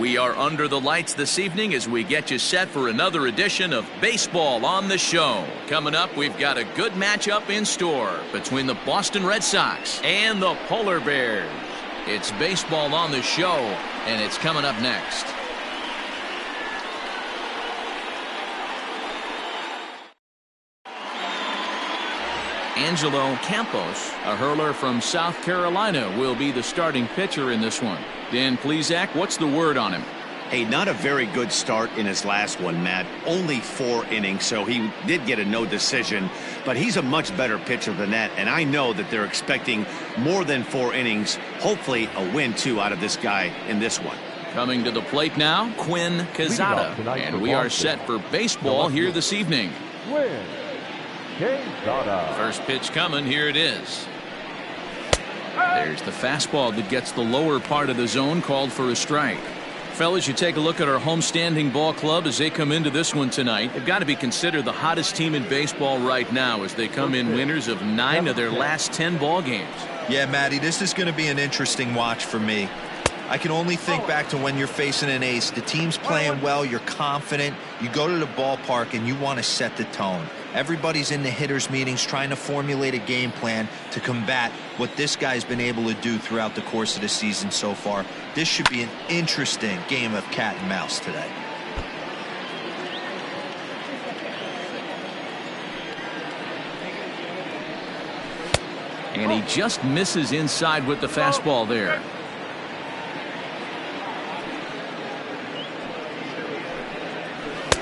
We are under the lights this evening as we get you set for another edition of Baseball on the Show. Coming up, we've got a good matchup in store between the Boston Red Sox and the Polar Bears. It's Baseball on the Show, and it's coming up next. Angelo Campos, a hurler from South Carolina, will be the starting pitcher in this one. Dan Plesac, what's the word on him? Hey, not a very good start in his last one, Matt. Only 4 innings, so he did get a no decision. But he's a much better pitcher than that, and I know that they're expecting more than 4 innings. Hopefully a win, too, out of this guy in this one. Coming to the plate now, Quinn Quezada. And we are set for baseball here this evening. First pitch coming. Here it is. There's the fastball that gets the lower part of the zone, called for a strike. Fellas, you take a look at our homestanding ball club as they come into this one tonight. They've got to be considered the hottest team in baseball right now as they come in winners of 9 of their last 10 ball games. Yeah, Matty, this is going to be an interesting watch for me. I can only think back to when you're facing an ace. The team's playing well, you're confident, you go to the ballpark and you want to set the tone. Everybody's in the hitters meetings trying to formulate a game plan to combat what this guy's been able to do throughout the course of the season so far. This should be an interesting game of cat and mouse today. And he just misses inside with the fastball there.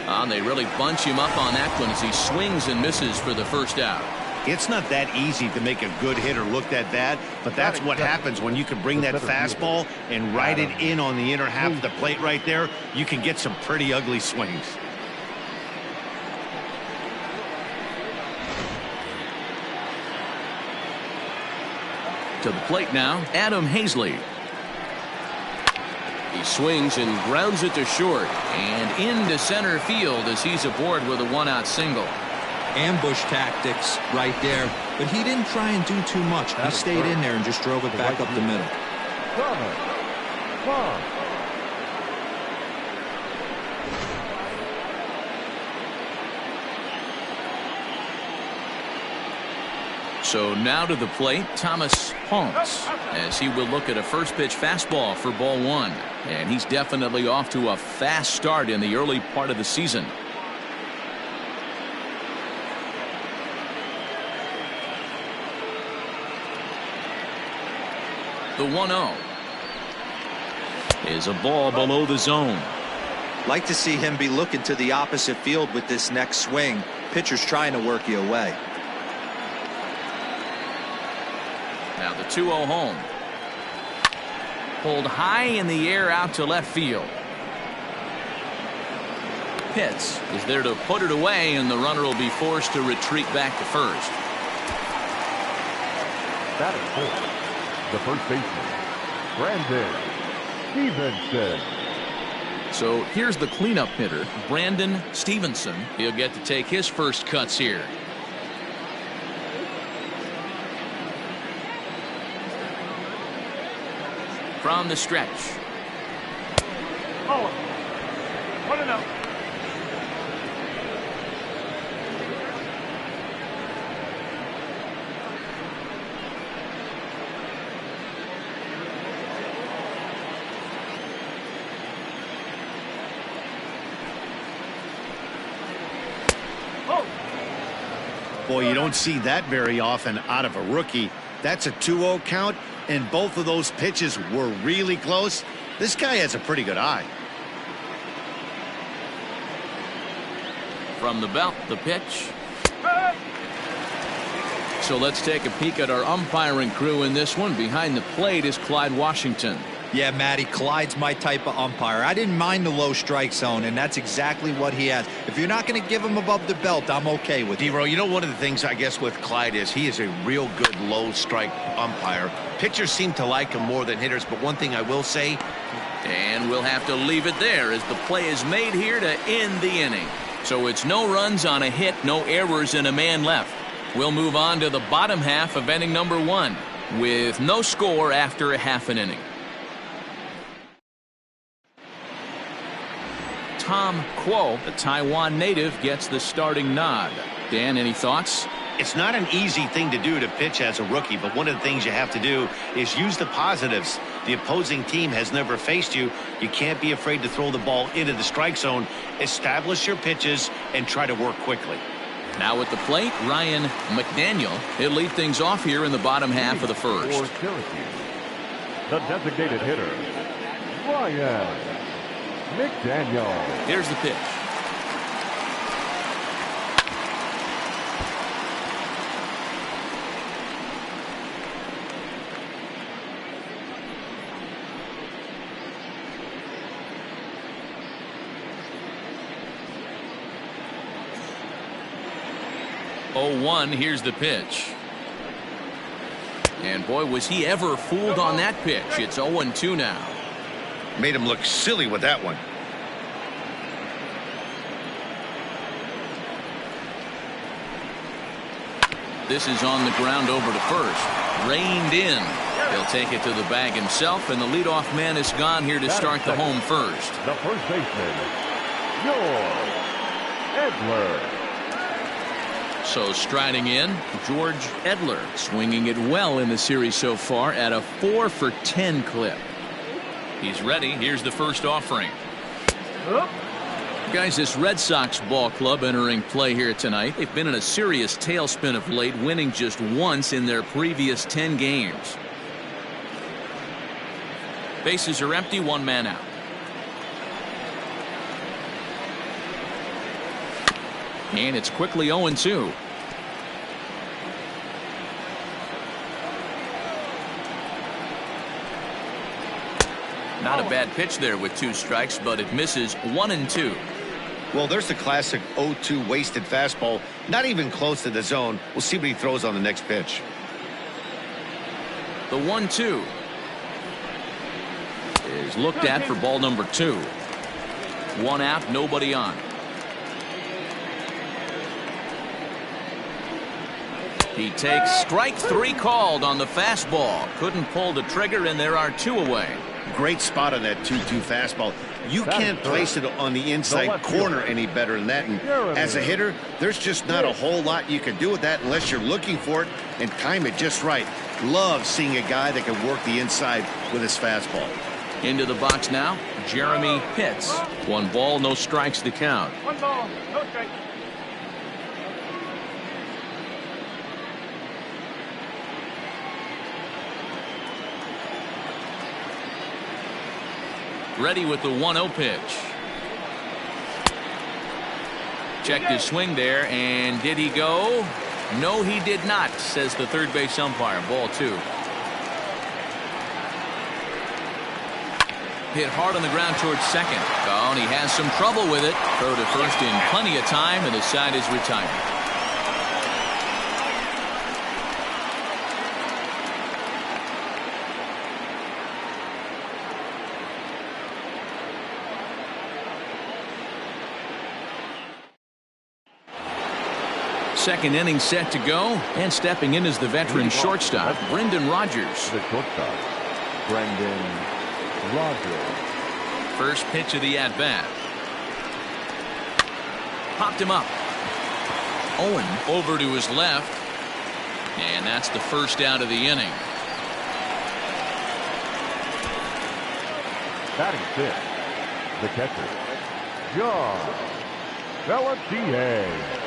And they really bunch him up on that one as he swings and misses for the first out. It's not that easy to make a good hitter look at that, but that's what happens when you can bring that fastball and ride it in on the inner half of the plate right there. You can get some pretty ugly swings. To the plate now, Adam Hazley. He swings and grounds it to short and into center field as he's aboard with a 1-out single. Ambush tactics right there, but he didn't try and do too much. He stayed in there and just drove it back up the middle. So now to the plate, Thomas Ponce, as he will look at a first pitch fastball for ball 1. And he's definitely off to a fast start in the early part of the season. The 1-0 is a ball below the zone. Like to see him be looking to the opposite field with this next swing. Pitcher's trying to work you away. Now the 2-0 home. Pulled high in the air out to left field. Pitts is there to put it away, and the runner will be forced to retreat back to first. Batting fourth, the first baseman, Brandon Stevenson. So here's the cleanup hitter, Brandon Stevenson. He'll get to take his first cuts here. From the stretch. Oh, what a no. Boy, you don't see that very often out of a rookie. That's a 2-0 count, and both of those pitches were really close. This guy has a pretty good eye. From the belt, the pitch. So let's take a peek at our umpiring crew in this one. Behind the plate is Clyde Washington. Yeah, Matty, Clyde's my type of umpire. I didn't mind the low strike zone, and that's exactly what he has. If you're not going to give him above the belt, I'm okay with it. D-Row, you know, one of the things I guess with Clyde is he is a real good low strike umpire. Pitchers seem to like him more than hitters, but one thing I will say. And we'll have to leave it there as the play is made here to end the inning. So it's no runs on a hit, no errors, and a man left. We'll move on to the bottom half of inning number 1 with no score after a half an inning. Tom Kuo, the Taiwan native, gets the starting nod. Dan, any thoughts? It's not an easy thing to do to pitch as a rookie, but one of the things you have to do is use the positives. The opposing team has never faced you. You can't be afraid to throw the ball into the strike zone. Establish your pitches and try to work quickly. Now at the plate, Ryan McDaniel. He'll lead things off here in the bottom half of the first. For Syracuse, the designated hitter, Ryan McDaniel. Here's the pitch. Oh, 1, here's the pitch. And boy, was he ever fooled on that pitch. It's 0-2 now. Made him look silly with that one. This is on the ground over to first. Reined in. He'll take it to the bag himself, and the leadoff man is gone here to start the home first. The first baseman, George Edler. So striding in, George Edler, swinging it well in the series so far at a 4-for-10 clip. He's ready. Here's the first offering. Guys, this Red Sox ball club entering play here tonight. They've been in a serious tailspin of late, winning just once in their previous 10 games. Bases are empty, one man out. And it's quickly 0-2. Not a bad pitch there with 2 strikes, but it misses 1-2. Well, there's the classic 0-2 wasted fastball. Not even close to the zone. We'll see what he throws on the next pitch. The 1-2 is looked at for ball number 2. 1 out, nobody on. He takes strike 3 called on the fastball. Couldn't pull the trigger, and there are 2 away. Great spot on that 2-2 fastball. You can't place it on the inside corner any better than that. And as a hitter, there's just not a whole lot you can do with that unless you're looking for it and time it just right. Love seeing a guy that can work the inside with his fastball. Into the box now, Jeremy Pitts. 1 ball, no strikes to count. 1 ball, no strikes. Ready with the 1-0 pitch. Checked his swing there, and did he go? No, he did not, says the third base umpire. Ball 2. Hit hard on the ground towards second. Oh, and he has some trouble with it. Throw to first in plenty of time, and the side is retired. Second inning set to go, and stepping in is the veteran shortstop, Brendan Rodgers. The shortstop, Brendan Rodgers. First pitch of the at-bat. Popped him up. Owen over to his left, and that's the first out of the inning. Batting 5th, the catcher, John Pelletier.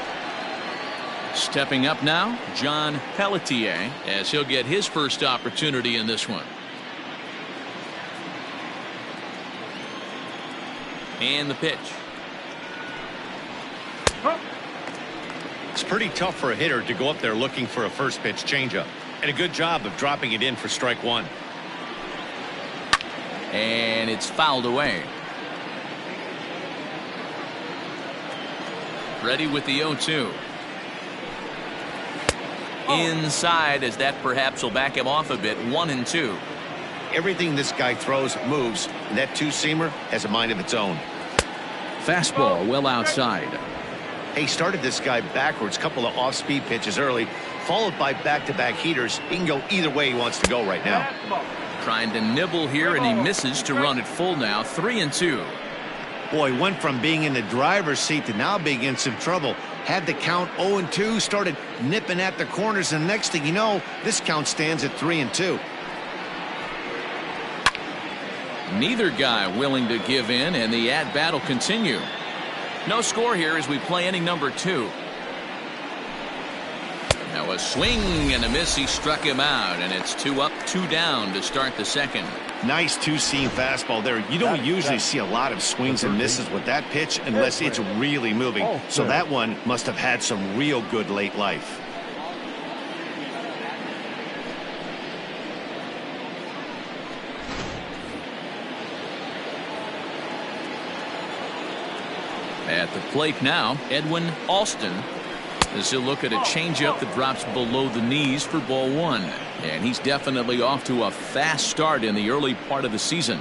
Stepping up now, John Pelletier, as he'll get his first opportunity in this one. And the pitch. It's pretty tough for a hitter to go up there looking for a first pitch changeup. And a good job of dropping it in for strike 1. And it's fouled away. Ready with the 0-2. Inside, as that perhaps will back him off a bit. 1-2. Everything this guy throws moves, and that 2-seamer has a mind of its own. Fastball well outside. He started this guy backwards, couple of off-speed pitches early, followed by back-to-back heaters. He can go either way he wants to go right now. Trying to nibble here, and he misses to run it full now. 3-2. Boy, went from being in the driver's seat to now being in some trouble. Had the count 0-2, started nipping at the corners, and next thing you know, this count stands at 3-2. Neither guy willing to give in, and the at-bat will continue. No score here as we play inning number 2. Now a swing and a miss. He struck him out, and it's 2 up, 2 down to start the second. Nice two-seam fastball there. You don't usually see a lot of swings and misses with that pitch unless it's really moving. So that one must have had some real good late life. At the plate now, Edwin Alston, as he'll look at a changeup that drops below the knees for ball 1. And he's definitely off to a fast start in the early part of the season.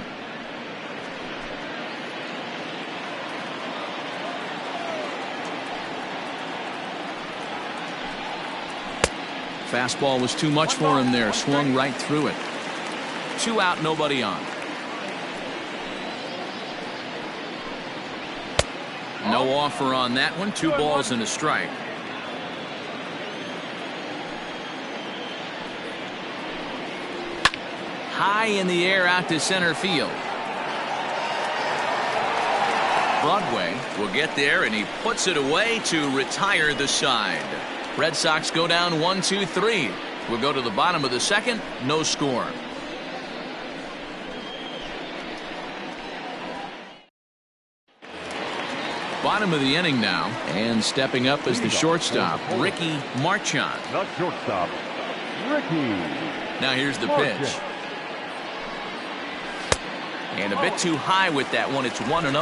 Fastball was too much for him there. Swung right through it. 2 out, nobody on. No offer on that one. 2 balls and a strike. High in the air out to center field. Broadway will get there, and he puts it away to retire the side. Red Sox go down 1-2-3. We'll go to the bottom of the second. No score. Bottom of the inning now, and stepping up as the shortstop, Ricky Marchand. The shortstop, Ricky. Now here's the pitch. And a bit too high with that one. It's 1-0.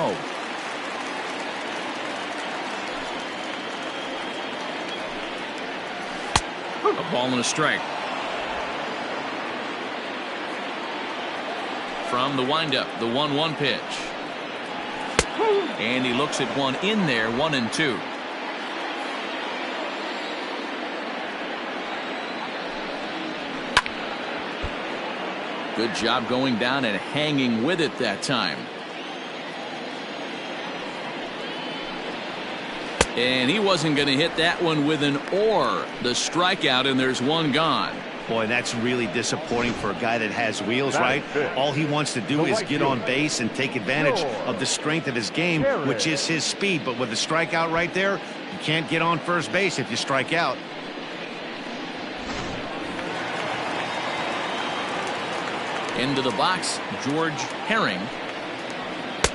A ball and a strike. From the windup, the 1-1 pitch. And he looks at one in there, 1-2. Good job going down and hanging with it that time. And he wasn't going to hit that one with an or. The strikeout, and there's one gone. Boy, that's really disappointing for a guy that has wheels, right? All he wants to do is get on base and take advantage of the strength of his game, which is his speed. But with a strikeout right there, you can't get on first base if you strike out. Into the box, George Herring,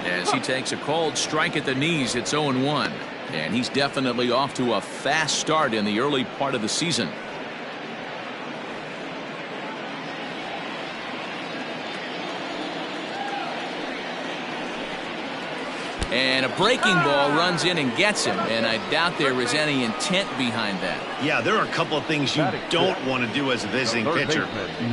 as he takes a called strike at the knees. It's 0-1, and he's definitely off to a fast start in the early part of the season. And a breaking ball runs in and gets him, and I doubt there was any intent behind that. Yeah, there are a couple of things you don't want to do as a visiting pitcher.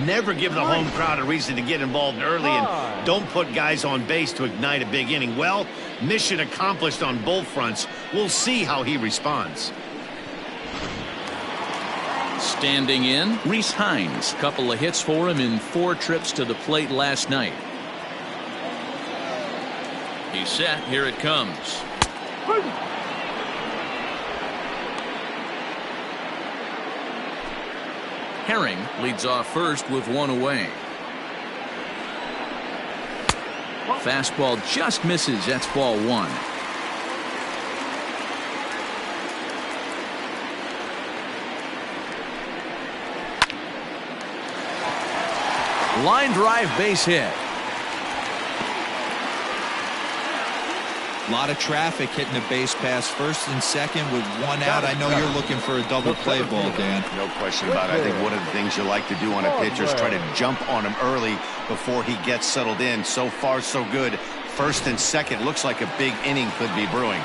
Never give the home crowd a reason to get involved early, and don't put guys on base to ignite a big inning. Well, mission accomplished on both fronts. We'll see how he responds. Standing in, Rhys Hines. Couple of hits for him in 4 trips to the plate last night. He's set. Here it comes. Herring leads off first with 1 away. Fastball just misses. That's ball 1. Line drive, base hit. A lot of traffic hitting the base pass first and second with 1 out. I know you're looking for a double play ball, Dan. No question about it. I think one of the things you like to do on a pitcher is try to jump on him early before he gets settled in. So far, so good. First and second, looks like a big inning could be brewing.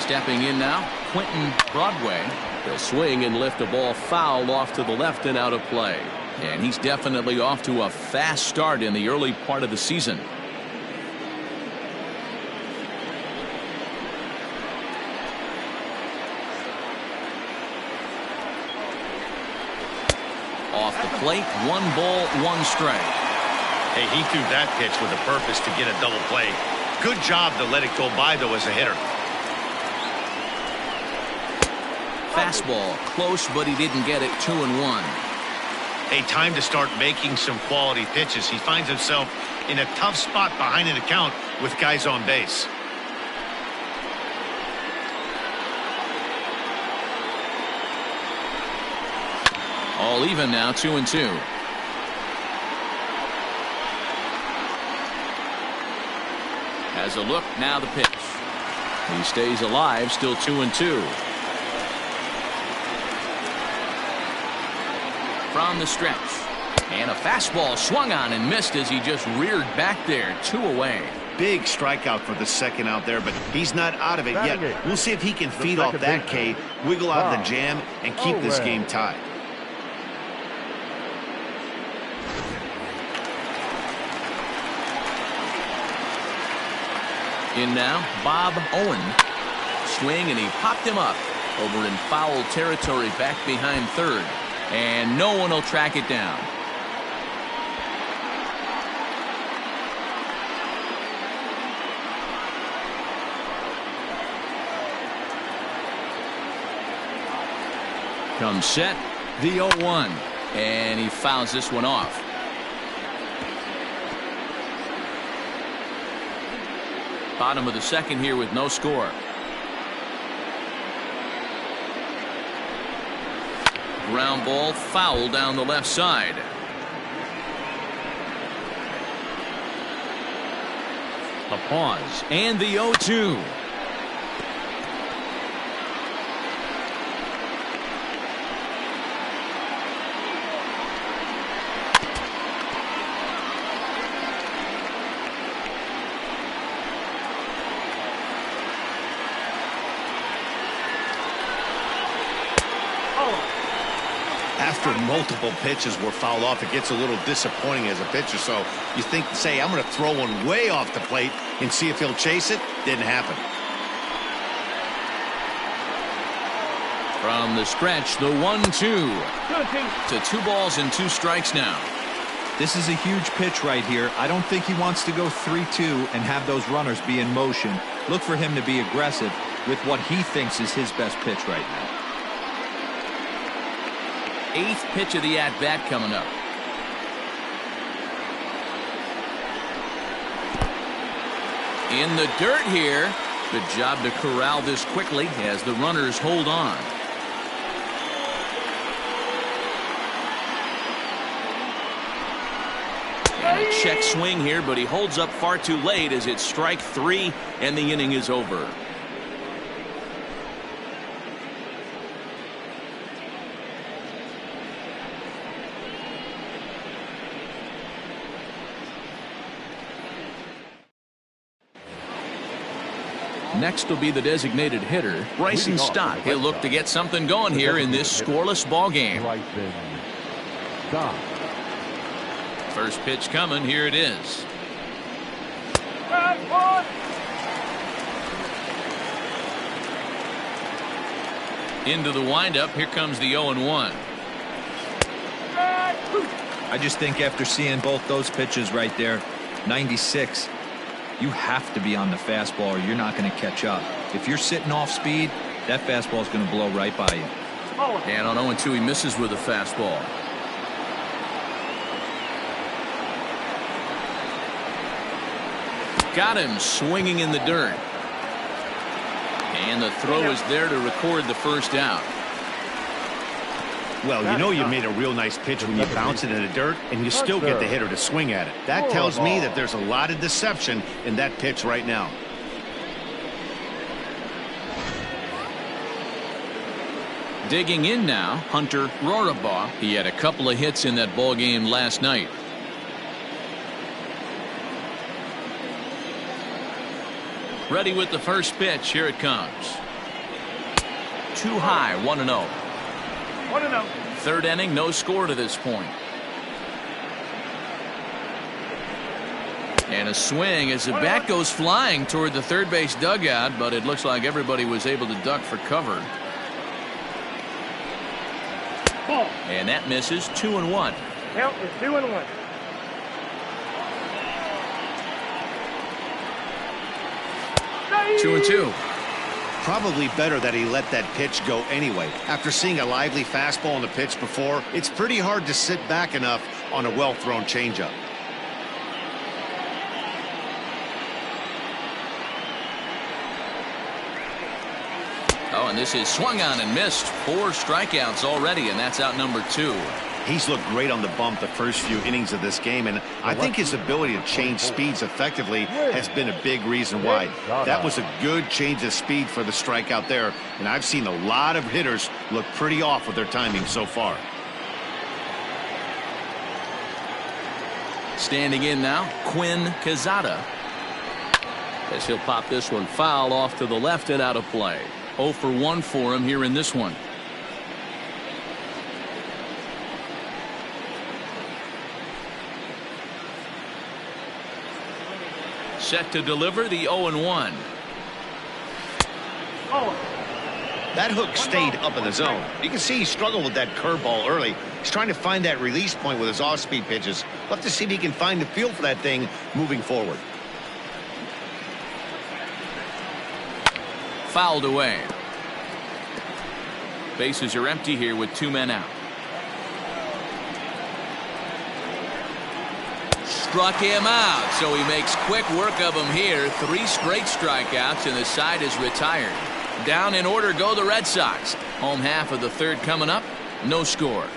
Stepping in now, Quentin Broadway. They'll swing and lift a ball foul off to the left and out of play. And he's definitely off to a fast start in the early part of the season. Off the plate, 1 ball, 1 strike. Hey, he threw that pitch with a purpose to get a double play. Good job to let it go by, though, as a hitter. Fastball close, but he didn't get it. 2-1. Hey, time to start making some quality pitches. He finds himself in a tough spot behind an account with guys on base. All even now, 2-2. Has a look, now the pitch. He stays alive, still 2-2. From the stretch. And a fastball swung on and missed as he just reared back there. 2 away. Big strikeout for the second out there, but he's not out of it yet. We'll see if he can feed off that K, wiggle out of the jam, and keep this game tied. In now, Bob Owen. Swing, and he popped him up over in foul territory back behind third. And no one will track it down. Comes set, the 0-1. And he fouls this one off. Bottom of the second here with no score. Ground ball foul down the left side. A pause and the 0-2. After multiple pitches were fouled off, it gets a little disappointing as a pitcher. So you think, say, I'm going to throw one way off the plate and see if he'll chase it. Didn't happen. From the stretch, the 1-2. To 2 balls and 2 strikes now. This is a huge pitch right here. I don't think he wants to go 3-2 and have those runners be in motion. Look for him to be aggressive with what he thinks is his best pitch right now. 8th pitch of the at-bat coming up. In the dirt here. Good job to corral this quickly as the runners hold on. And a check swing here, but he holds up far too late as it's strike 3 and the inning is over. Next will be the designated hitter, Bryson Stott. He'll look to get something going here in this scoreless ball game. First pitch coming. Here it is. Into the windup. Here comes the 0-1. I just think after seeing both those pitches right there, 96, you have to be on the fastball or you're not going to catch up. If you're sitting off speed, that fastball is going to blow right by you. And on 0-2, he misses with a fastball. Got him swinging in the dirt. And the throw is there to record the first out. Well, you know you made a real nice pitch when you bounce it in the dirt and you still get the hitter to swing at it. That tells me that there's a lot of deception in that pitch right now. Digging in now, Hunter Rorabaugh. He had a couple of hits in that ball game last night. Ready with the first pitch. Here it comes. Too high. 1-0. 1-0. Third inning, no score to this point. And a swing as the bat goes flying toward the third base dugout, but it looks like everybody was able to duck for cover. And that misses. 2-1. Count is 2-1. 2-2. Probably better that he let that pitch go anyway. After seeing a lively fastball on the pitch before, it's pretty hard to sit back enough on a well-thrown changeup. Oh, and this is swung on and missed. 4 strikeouts already, and that's out number 2. He's looked great on the bump the first few innings of this game, and I think his ability to change speeds effectively has been a big reason why. That was a good change of speed for the strikeout there, and I've seen a lot of hitters look pretty off with their timing so far. Standing in now, Quinn Quezada. As he'll pop this one foul off to the left and out of play. 0 for 1 for him here in this one. Set to deliver the 0-1. That hook stayed up in the zone. You can see he struggled with that curveball early. He's trying to find that release point with his off-speed pitches. We'll have to see if he can find the feel for that thing moving forward. Fouled away. Bases are empty here with 2 men out. Struck him out, so he makes quick work of him here. 3 straight strikeouts, and the side is retired. Down in order go the Red Sox. Home half of the 3rd coming up. No score.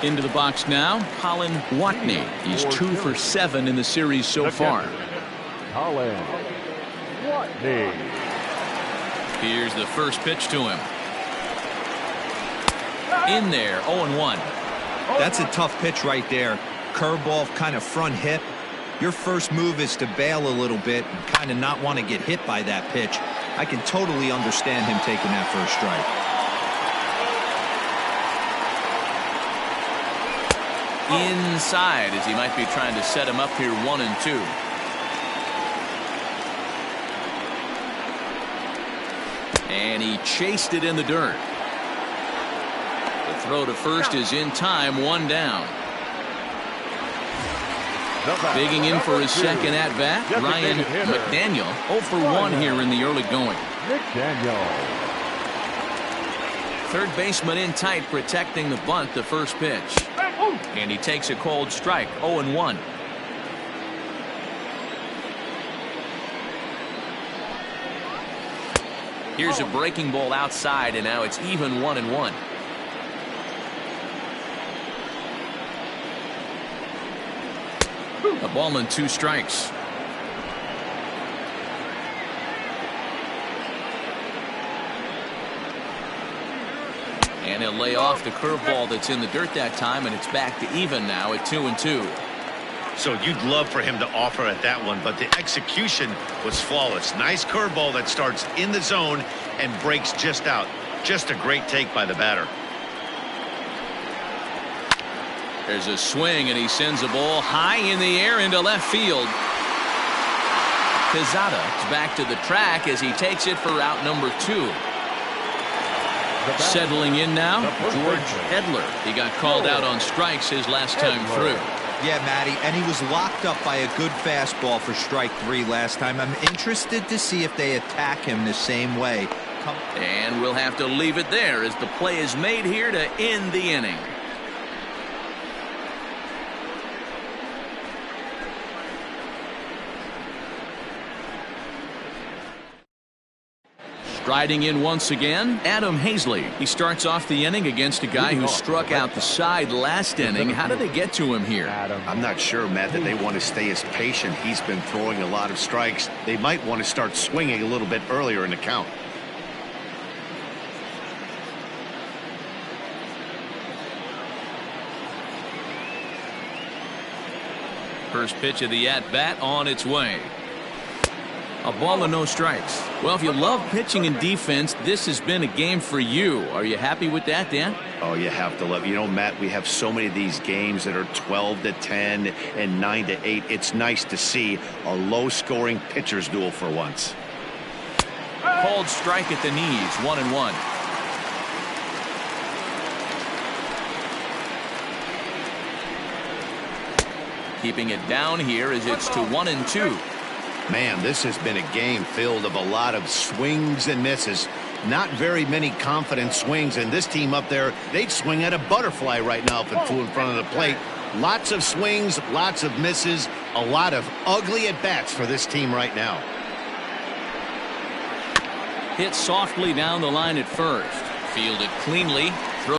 Into the box now, Colin Watney. He's 2 for 7 in the series so far. Colin Watney. Here's the first pitch to him. In there, 0-1. That's a tough pitch right there. Curveball, kind of front hip. Your first move is to bail a little bit and kind of not want to get hit by that pitch. I can totally understand him taking that first strike. Inside, as he might be trying to set him up here 1-2. And he chased it in the dirt. The throw to first is in time, 1 down. Digging in for his second at-bat, Ryan McDaniel. 0 for 1 here in the early going. Third baseman in tight, protecting the bunt, the first pitch. And he takes a cold strike, 0-1. Here's a breaking ball outside, and now it's even 1-1. A ball and 2 strikes. And he'll lay off the curveball that's in the dirt that time, and it's back to even now at 2-2. So you'd love for him to offer at that one, but the execution was flawless. Nice curveball that starts in the zone and breaks just out. Just a great take by the batter. There's a swing, and he sends a ball high in the air into left field. Quezada is back to the track as he takes it for out number 2. Settling in now, George Edler. He got called out on strikes his last time through. Yeah, Matty, and he was locked up by a good fastball for strike 3 last time. I'm interested to see if they attack him the same way. And we'll have to leave it there as the play is made here to end the inning. Striding in once again, Adam Hazley. He starts off the inning against a guy who struck out the side last inning. How did they get to him here? I'm not sure, Matt, that they want to stay as patient. He's been throwing a lot of strikes. They might want to start swinging a little bit earlier in the count. First pitch of the at-bat on its way. A ball and no strikes. Well, if you love pitching and defense, this has been a game for you. Are you happy with that, Dan? Oh, you have to love. You know, Matt, we have so many of these games that are 12-10 and 9-8. It's nice to see a low-scoring pitcher's duel for once. Called strike at the knees, 1-1. keeping it down here as it's to 1-2. Man, this has been a game filled of a lot of swings and misses. Not very many confident swings, and this team up there, they'd swing at a butterfly right now if it flew in front of the plate. Lots of swings, lots of misses, a lot of ugly at-bats for this team right now. Hit softly down the line at first. Fielded cleanly. Throw.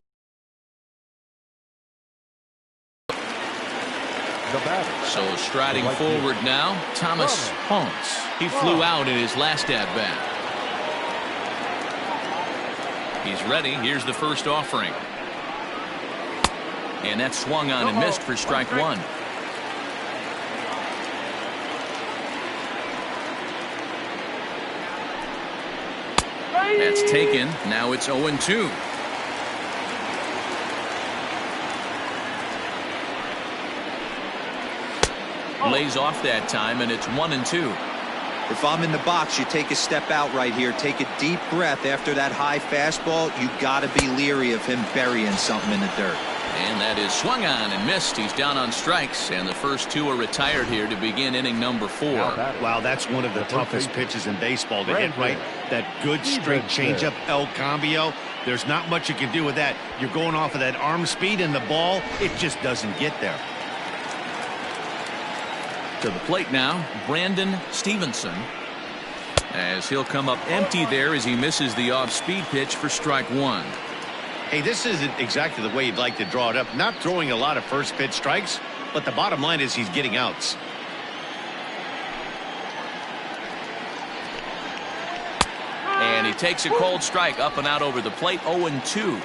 So striding forward now, Thomas Ponce. He flew out in his last at-bat. He's ready. Here's the first offering. And that swung on and missed for strike one. That's taken. Now it's 0-2. Lays off that time, and it's 1-2. If I'm in the box, you take a step out right here. Take a deep breath after that high fastball. You got to be leery of him burying something in the dirt. And that is swung on and missed. He's down on strikes, and the first two are retired here to begin inning number 4. Wow, that's one of the toughest pitches in baseball to hit right. That good straight changeup, El Cambio. There's not much you can do with that. You're going off of that arm speed, and the ball, it just doesn't get there. To the plate now, Brandon Stevenson, as he'll come up empty there as he misses the off-speed pitch for strike one. Hey, this isn't exactly the way you'd like to draw it up. Not throwing a lot of first pitch strikes, but the bottom line is he's getting outs. And he takes a cold strike up and out over the plate, 0-2.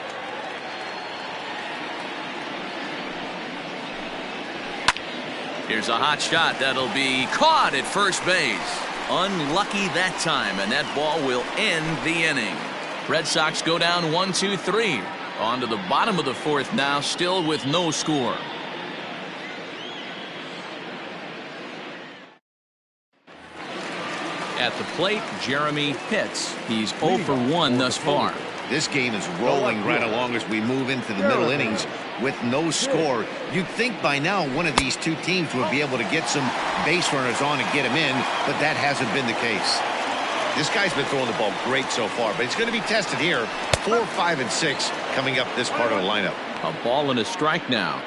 Here's a hot shot that'll be caught at first base. Unlucky that time, and that ball will end the inning. Red Sox go down 1-2-3. On to the bottom of the fourth now, still with no score. At the plate, Jeremy Pitts. He's 0 for 1 thus far. This game is rolling right along as we move into the middle innings with no score. You'd think by now one of these two teams would be able to get some base runners on and get them in, but that hasn't been the case. This guy's been throwing the ball great so far, but it's going to be tested here. 4, 5, and 6 coming up this part of the lineup. A ball and a strike now.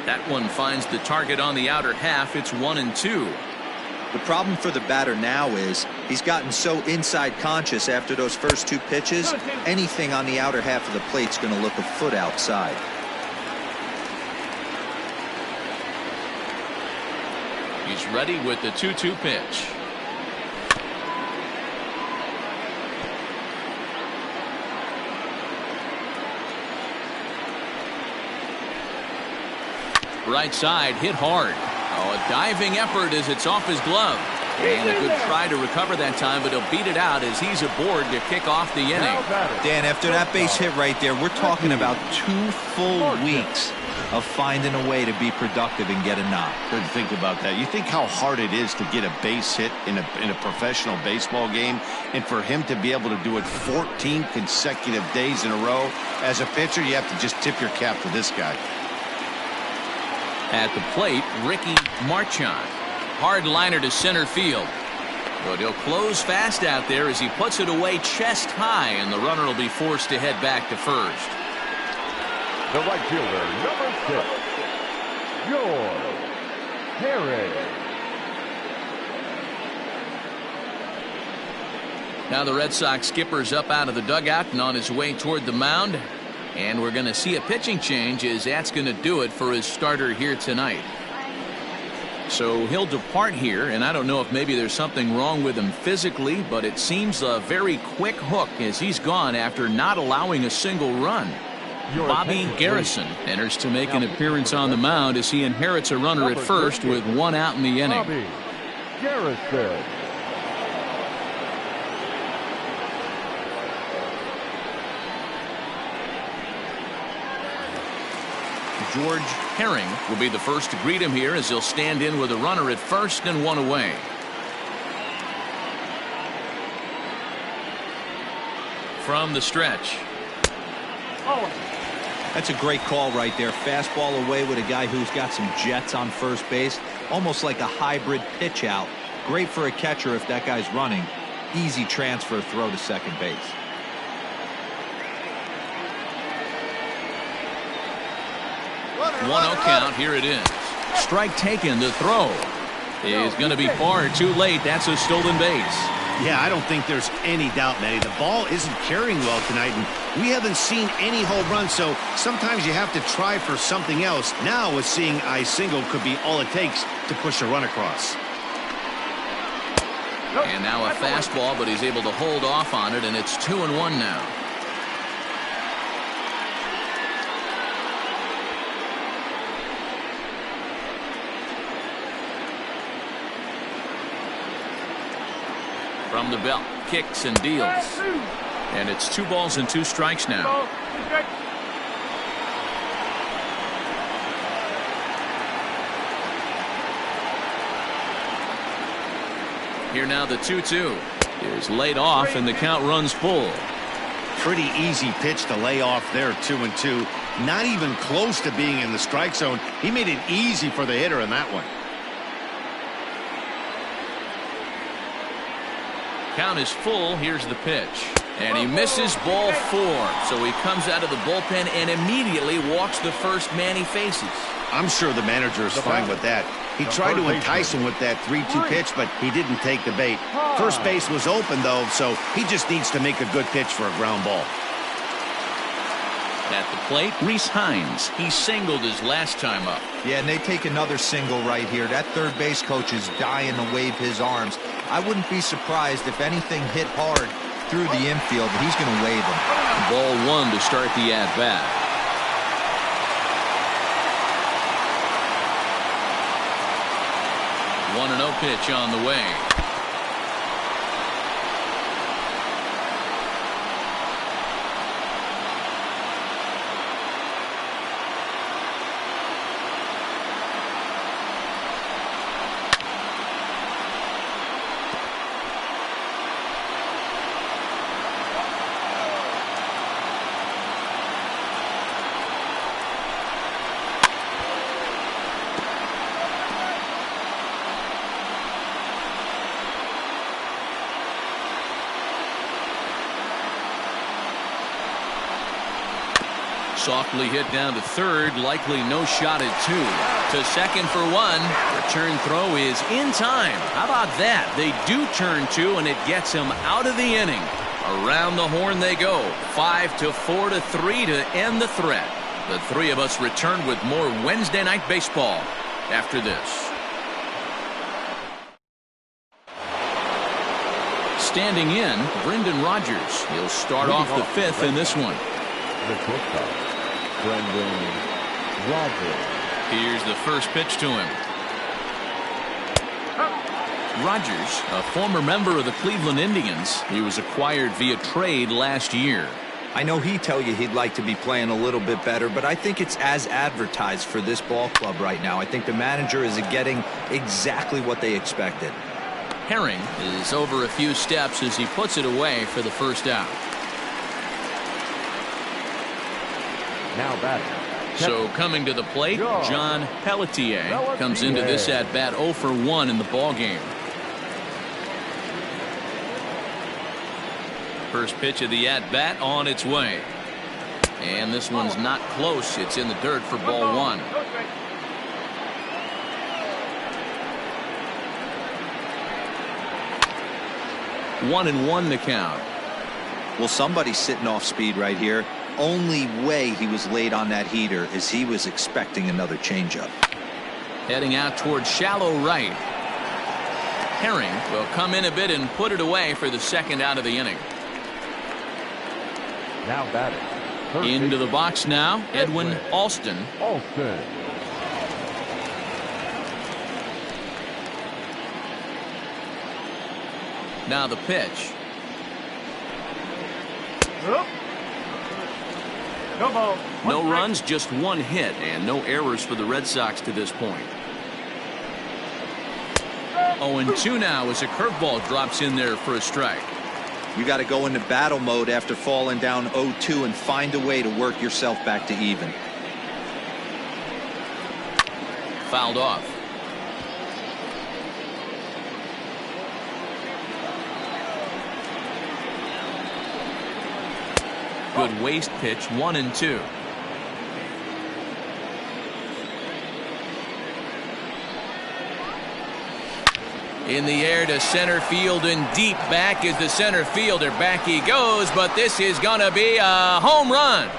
That one finds the target on the outer half. It's 1-2. The problem for the batter now is he's gotten so inside conscious after those first two pitches. Anything on the outer half of the plate's going to look a foot outside. He's ready with the 2-2 pitch. Right side, hit hard. Oh, a diving effort as it's off his glove. And a good try to recover that time, but he'll beat it out as he's aboard to kick off the inning. Dan, after that base hit right there, we're talking about 2 full weeks of finding a way to be productive and get a knock. Couldn't think about that. You think how hard it is to get a base hit in a professional baseball game, and for him to be able to do it 14 consecutive days in a row. As a pitcher, you have to just tip your cap to this guy. At the plate, Ricky Marchand. Hard liner to center field. But he'll close fast out there as he puts it away chest high, and the runner will be forced to head back to first. The right fielder, number 6, George Harris. Now the Red Sox skipper's up out of the dugout and on his way toward the mound. And we're going to see a pitching change as that's going to do it for his starter here tonight. So he'll depart here, and I don't know if maybe there's something wrong with him physically, but it seems a very quick hook as he's gone after not allowing a single run. Bobby Garrison enters to make an appearance on the mound as he inherits a runner at first with 1 out in the inning. Bobby Garrison. George Herring will be the first to greet him here as he'll stand in with a runner at first and 1 away. from the stretch. Oh. That's a great call right there. Fastball away with a guy who's got some jets on first base. Almost like a hybrid pitch out. Great for a catcher if that guy's running. Easy transfer throw to second base. One 0 count. Here it is. Strike taken. The throw is going to be far too late. That's a stolen base. Yeah, I don't think there's any doubt, Manny. The ball isn't carrying well tonight, and we haven't seen any home runs, so sometimes you have to try for something else. Now, with seeing I single could be all it takes to push a run across. And now a fastball, but he's able to hold off on it, and it's 2-1 now. From the belt, kicks and deals. And it's 2 balls and 2 strikes now. Here now the 2-2 is laid off, and the count runs full. Pretty easy pitch to lay off there, 2-2. Not even close to being in the strike zone. He made it easy for the hitter in that one. Count is full. Here's the pitch. And he misses ball 4. So he comes out of the bullpen and immediately walks the first man he faces. I'm sure the manager is fine with that. He tried to entice him with that 3-2 pitch, but he didn't take the bait. First base was open, though, so he just needs to make a good pitch for a ground ball. At the plate, Reese Hines. He singled his last time up. Yeah, and they take another single right here. That third base coach is dying to wave his arms. I wouldn't be surprised if anything hit hard through the infield, but he's going to wave them. Ball 1 to start the at-bat. 1-0 pitch on the way. Softly hit down to third, likely no shot at 2. To second for 1. Return throw is in time. How about that? They do turn 2, and it gets him out of the inning. Around the horn they go. 5-4 to 3 to end the threat. The three of us return with more Wednesday night baseball after this. Standing in, Brendan Rodgers. He'll start off the 5th in this one. Brendan Rodgers. Here's the first pitch to him. Rodgers, a former member of the Cleveland Indians. He was acquired via trade last year. I know he'd tell you he'd like to be playing a little bit better, but I think it's as advertised for this ball club right now. I think the manager is getting exactly what they expected. Herring is over a few steps as he puts it away for the first out. Now batting. So coming to the plate, John Pelletier comes into this at bat 0 for 1 in the ball game. First pitch of the at bat on its way, and this one's not close. It's in the dirt for ball 1. One and 1 to count. Well, somebody's sitting off speed right here. Only way he was late on that heater is he was expecting another changeup. Heading out towards shallow right. Herring will come in a bit and put it away for the second out of the inning. Now batting. Into the box now, Edwin Alston. Now the pitch. No runs, just 1 hit, and no errors for the Red Sox to this point. 0-2 now as a curveball drops in there for a strike. You got to go into battle mode after falling down 0-2 and find a way to work yourself back to even. Fouled off. Good waist pitch, 1-2. In the air to center field and deep. Back is the center fielder. Back he goes, but this is going to be a home run.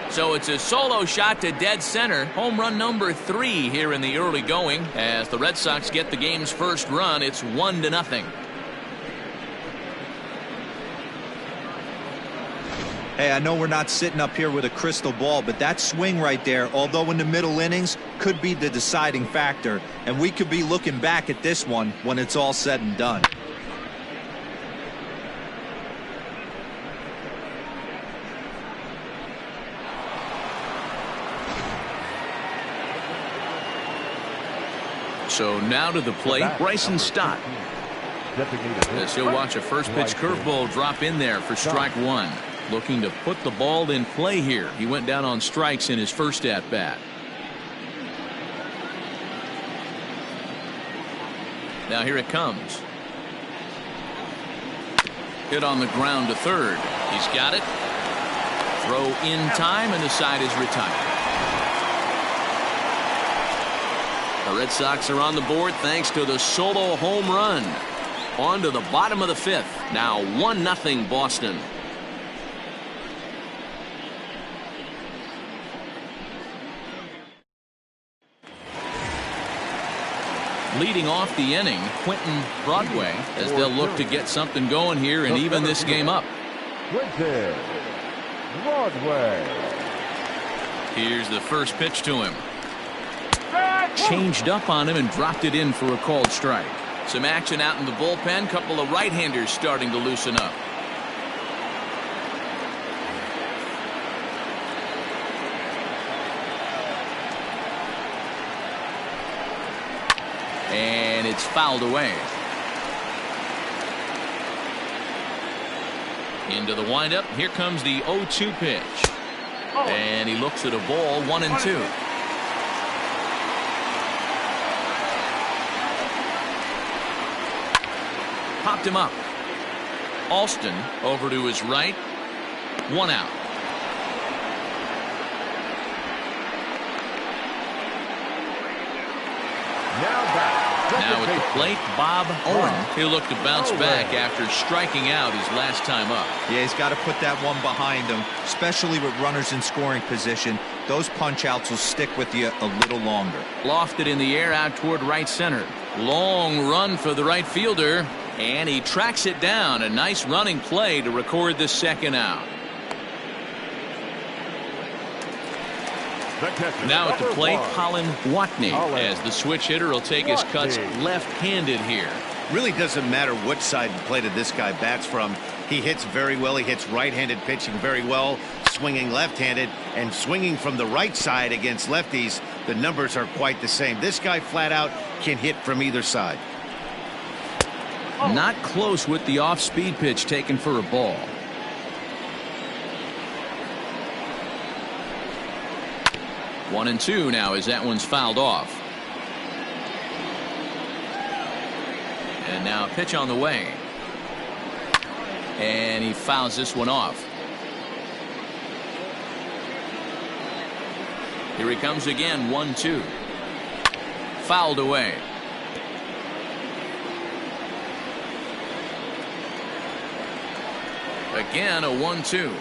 So it's a solo shot to dead center. Home run number 3 here in the early going. As the Red Sox get the game's first run, it's 1-0. Hey, I know we're not sitting up here with a crystal ball, but that swing right there, although in the middle innings, could be the deciding factor. And we could be looking back at this one when it's all said and done. So now to the plate, Bryson Stott. As he'll watch a first pitch curveball drop in there for strike 1. Looking to put the ball in play here. He went down on strikes in his first at bat. Now here it comes. Hit on the ground to third. He's got it. Throw in time, and the side is retired. The Red Sox are on the board thanks to the solo home run. On to the bottom of the 5th. Now 1-0 Boston. Leading off the inning, Quentin Broadway, as they'll look to get something going here and even this game up. Quentin Broadway. Here's the first pitch to him. Changed up on him and dropped it in for a called strike. Some action out in the bullpen. Couple of right-handers starting to loosen up. And it's fouled away. Into the windup. Here comes the 0-2 pitch. And he looks at a ball, 1-2. Popped him up. Alston over to his right. 1 out. Now at the plate, Bob Owen. He'll look to bounce back after striking out his last time up. Yeah, he's got to put that one behind him, especially with runners in scoring position. Those punch outs will stick with you a little longer. Lofted in the air out toward right center. Long run for the right fielder, and he tracks it down. A nice running play to record the second out. Now at the plate, Colin Watney, as the switch hitter will take his cuts left-handed here. Really doesn't matter what side of the plate this guy bats from. He hits very well. He hits right-handed pitching very well, swinging left-handed, and swinging from the right side against lefties. The numbers are quite the same. This guy flat out can hit from either side. Not close with the off-speed pitch taken for a ball. One and two now as that one's fouled off. And now a pitch on the way. And he fouls this one off. Here he comes again, 1-2. Fouled away. Again a 1-2.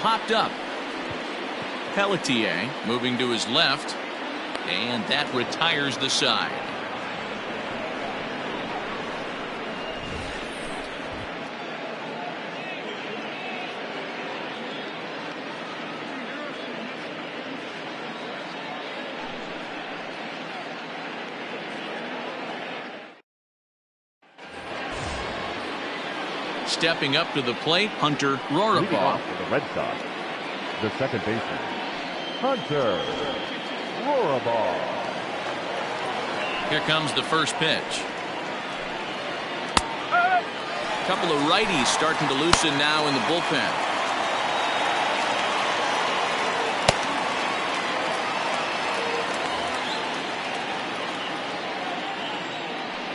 Popped up. Pelletier moving to his left, and that retires the side. Stepping up to the plate, Hunter Rorapah. For the Red Sox, the second baseman, Hunter. Roaraball. Here comes the first pitch. A couple of righties starting to loosen now in the bullpen.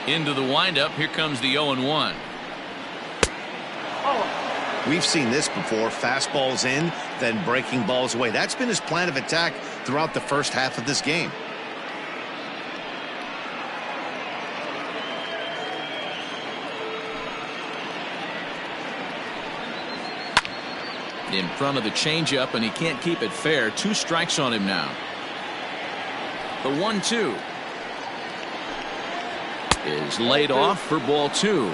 Into the windup. Here comes the 0-1. We've seen this before. Fastballs in, then breaking balls away. That's been his plan of attack throughout the first half of this game. In front of the changeup, and he can't keep it fair. 2 strikes on him now. The 1-2 is laid off for ball 2.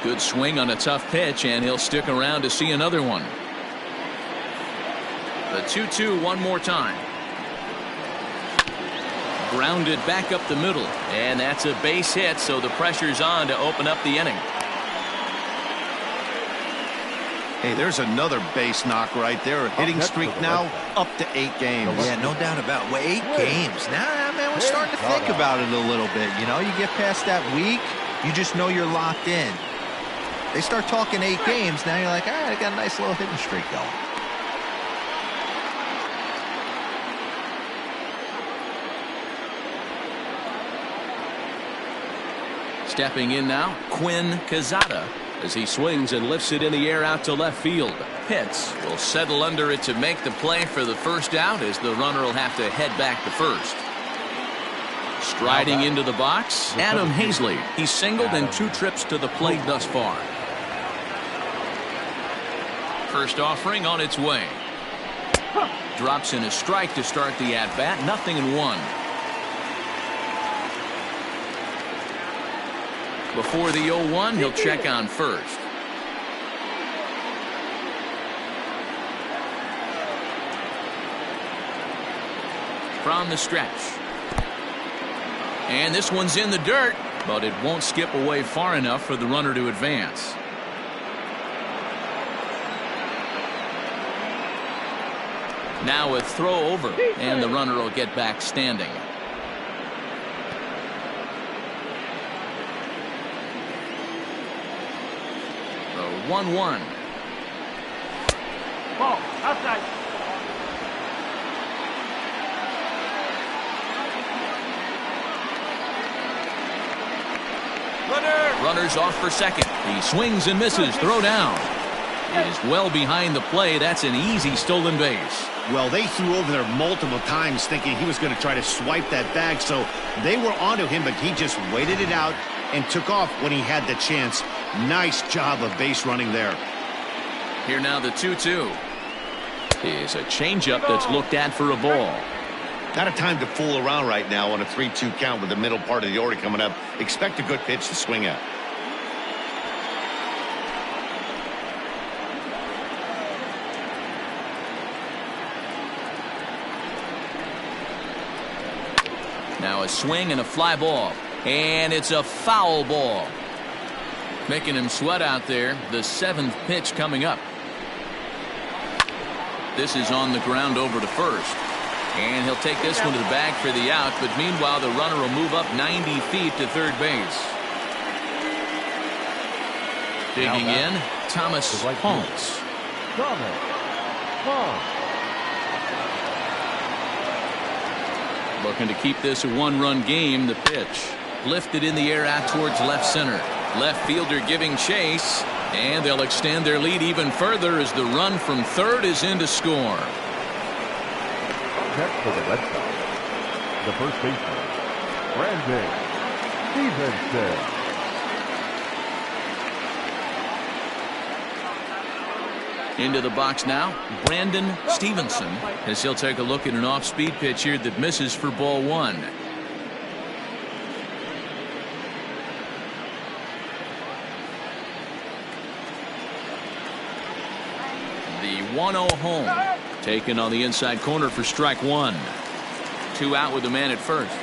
Good swing on a tough pitch, and he'll stick around to see another one. The 2-2 one more time. Grounded back up the middle, and that's a base hit, so the pressure's on to open up the inning. Hey, there's another base knock right there. A hitting streak now up to 8 games. Yeah, no doubt about it. Well, 8 games. Now, man, we're starting to think about it a little bit. You know, you get past that week, you just know you're locked in. They start talking 8 games, now you're like, all right, I got a nice little hitting streak going. Stepping in now, Quinn Quezada, as he swings and lifts it in the air out to left field. Pitts will settle under it to make the play for the first out, as the runner will have to head back to first. Striding into the box, Adam Hazley. He's singled in 2 trips to the plate thus far. First offering on its way. Drops in a strike to start the at-bat. 0-1. Before the 0-1, he'll check on first. From the stretch. And this one's in the dirt, but it won't skip away far enough for the runner to advance. Now a throw over, and the runner will get back standing. The 1-1. Ball, outside. Runner's off for second. He swings and misses. Throw down. It is well behind the play. That's an easy stolen base. Well, they threw over there multiple times thinking he was going to try to swipe that bag, so they were onto him, but he just waited it out and took off when he had the chance. Nice job of base running there. Here now the 2-2 is a changeup that's looked at for a ball. Not a time to fool around right now on a 3-2 count with the middle part of the order coming up. Expect a good pitch to swing at. Now a swing and a fly ball, and it's a foul ball. Making him sweat out there. The 7th pitch coming up. This is on the ground over to first. And he'll take this one to the bag for the out, but meanwhile the runner will move up 90 feet to third base. Digging in, Thomas Holmes. Looking to keep this a 1-run game. The pitch lifted in the air out towards left center. Left fielder giving chase, and they'll extend their lead even further as the run from third is in to score. Next for the Redsox, the first baseman, Brandon Stevenson. Into the box now, Brandon Stevenson, as he'll take a look at an off-speed pitch here that misses for ball 1. The 1-0 home, taken on the inside corner for strike 1. 2 out with the man at first.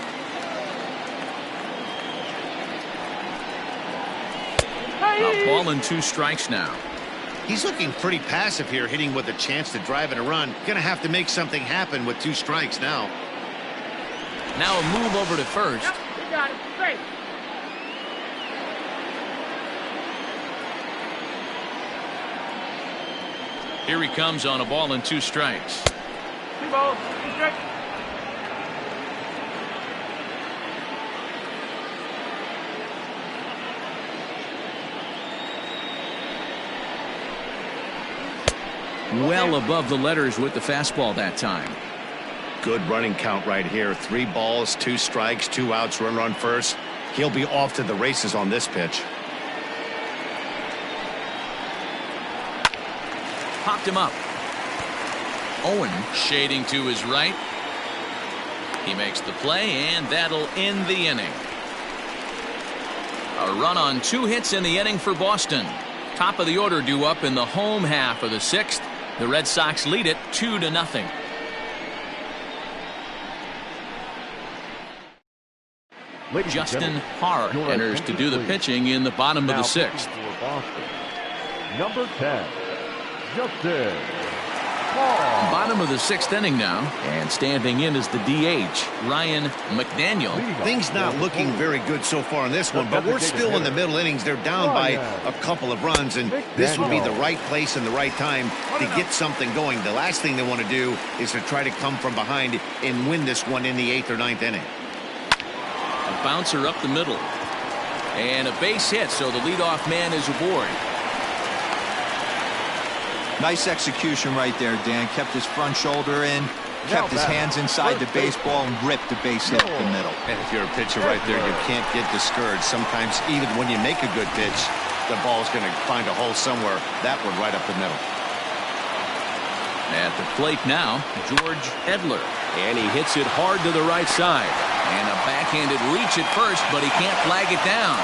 A ball and 2 strikes now. He's looking pretty passive here, hitting with a chance to drive and a run. Gonna have to make something happen with 2 strikes now. Now a move over to first. Yep, you got it. Straight. Here he comes on a ball and 2 strikes. 2 balls, 2 strikes. Well above the letters with the fastball that time. Good running count right here. 3 balls, 2 strikes, 2 outs, runner on first. He'll be off to the races on this pitch. Popped him up. Owen shading to his right. He makes the play, and that'll end the inning. A run on 2 hits in the inning for Boston. Top of the order due up in the home half of the 6th. The Red Sox lead it 2-0. Justin Hart enters to do the pitching in the bottom of the 6th. Number 10, Justin Hart. Bottom of the 6th inning now, and standing in is the DH, Ryan McDaniel. Things not looking very good so far in this one, but we're still in the middle innings. They're down by a couple of runs, and this would be the right place and the right time to get something going. The last thing they want to do is to try to come from behind and win this one in the 8th or 9th inning. A bouncer up the middle, and a base hit, so the leadoff man is aboard. Nice execution right there, Dan. Kept his front shoulder in, kept his hands inside the baseball, and ripped the base hit up the middle. And if you're a pitcher right there, you can't get discouraged. Sometimes even when you make a good pitch, the ball's going to find a hole somewhere. That one right up the middle. At the plate now, George Edler. And he hits it hard to the right side. And a backhanded reach at first, but he can't flag it down.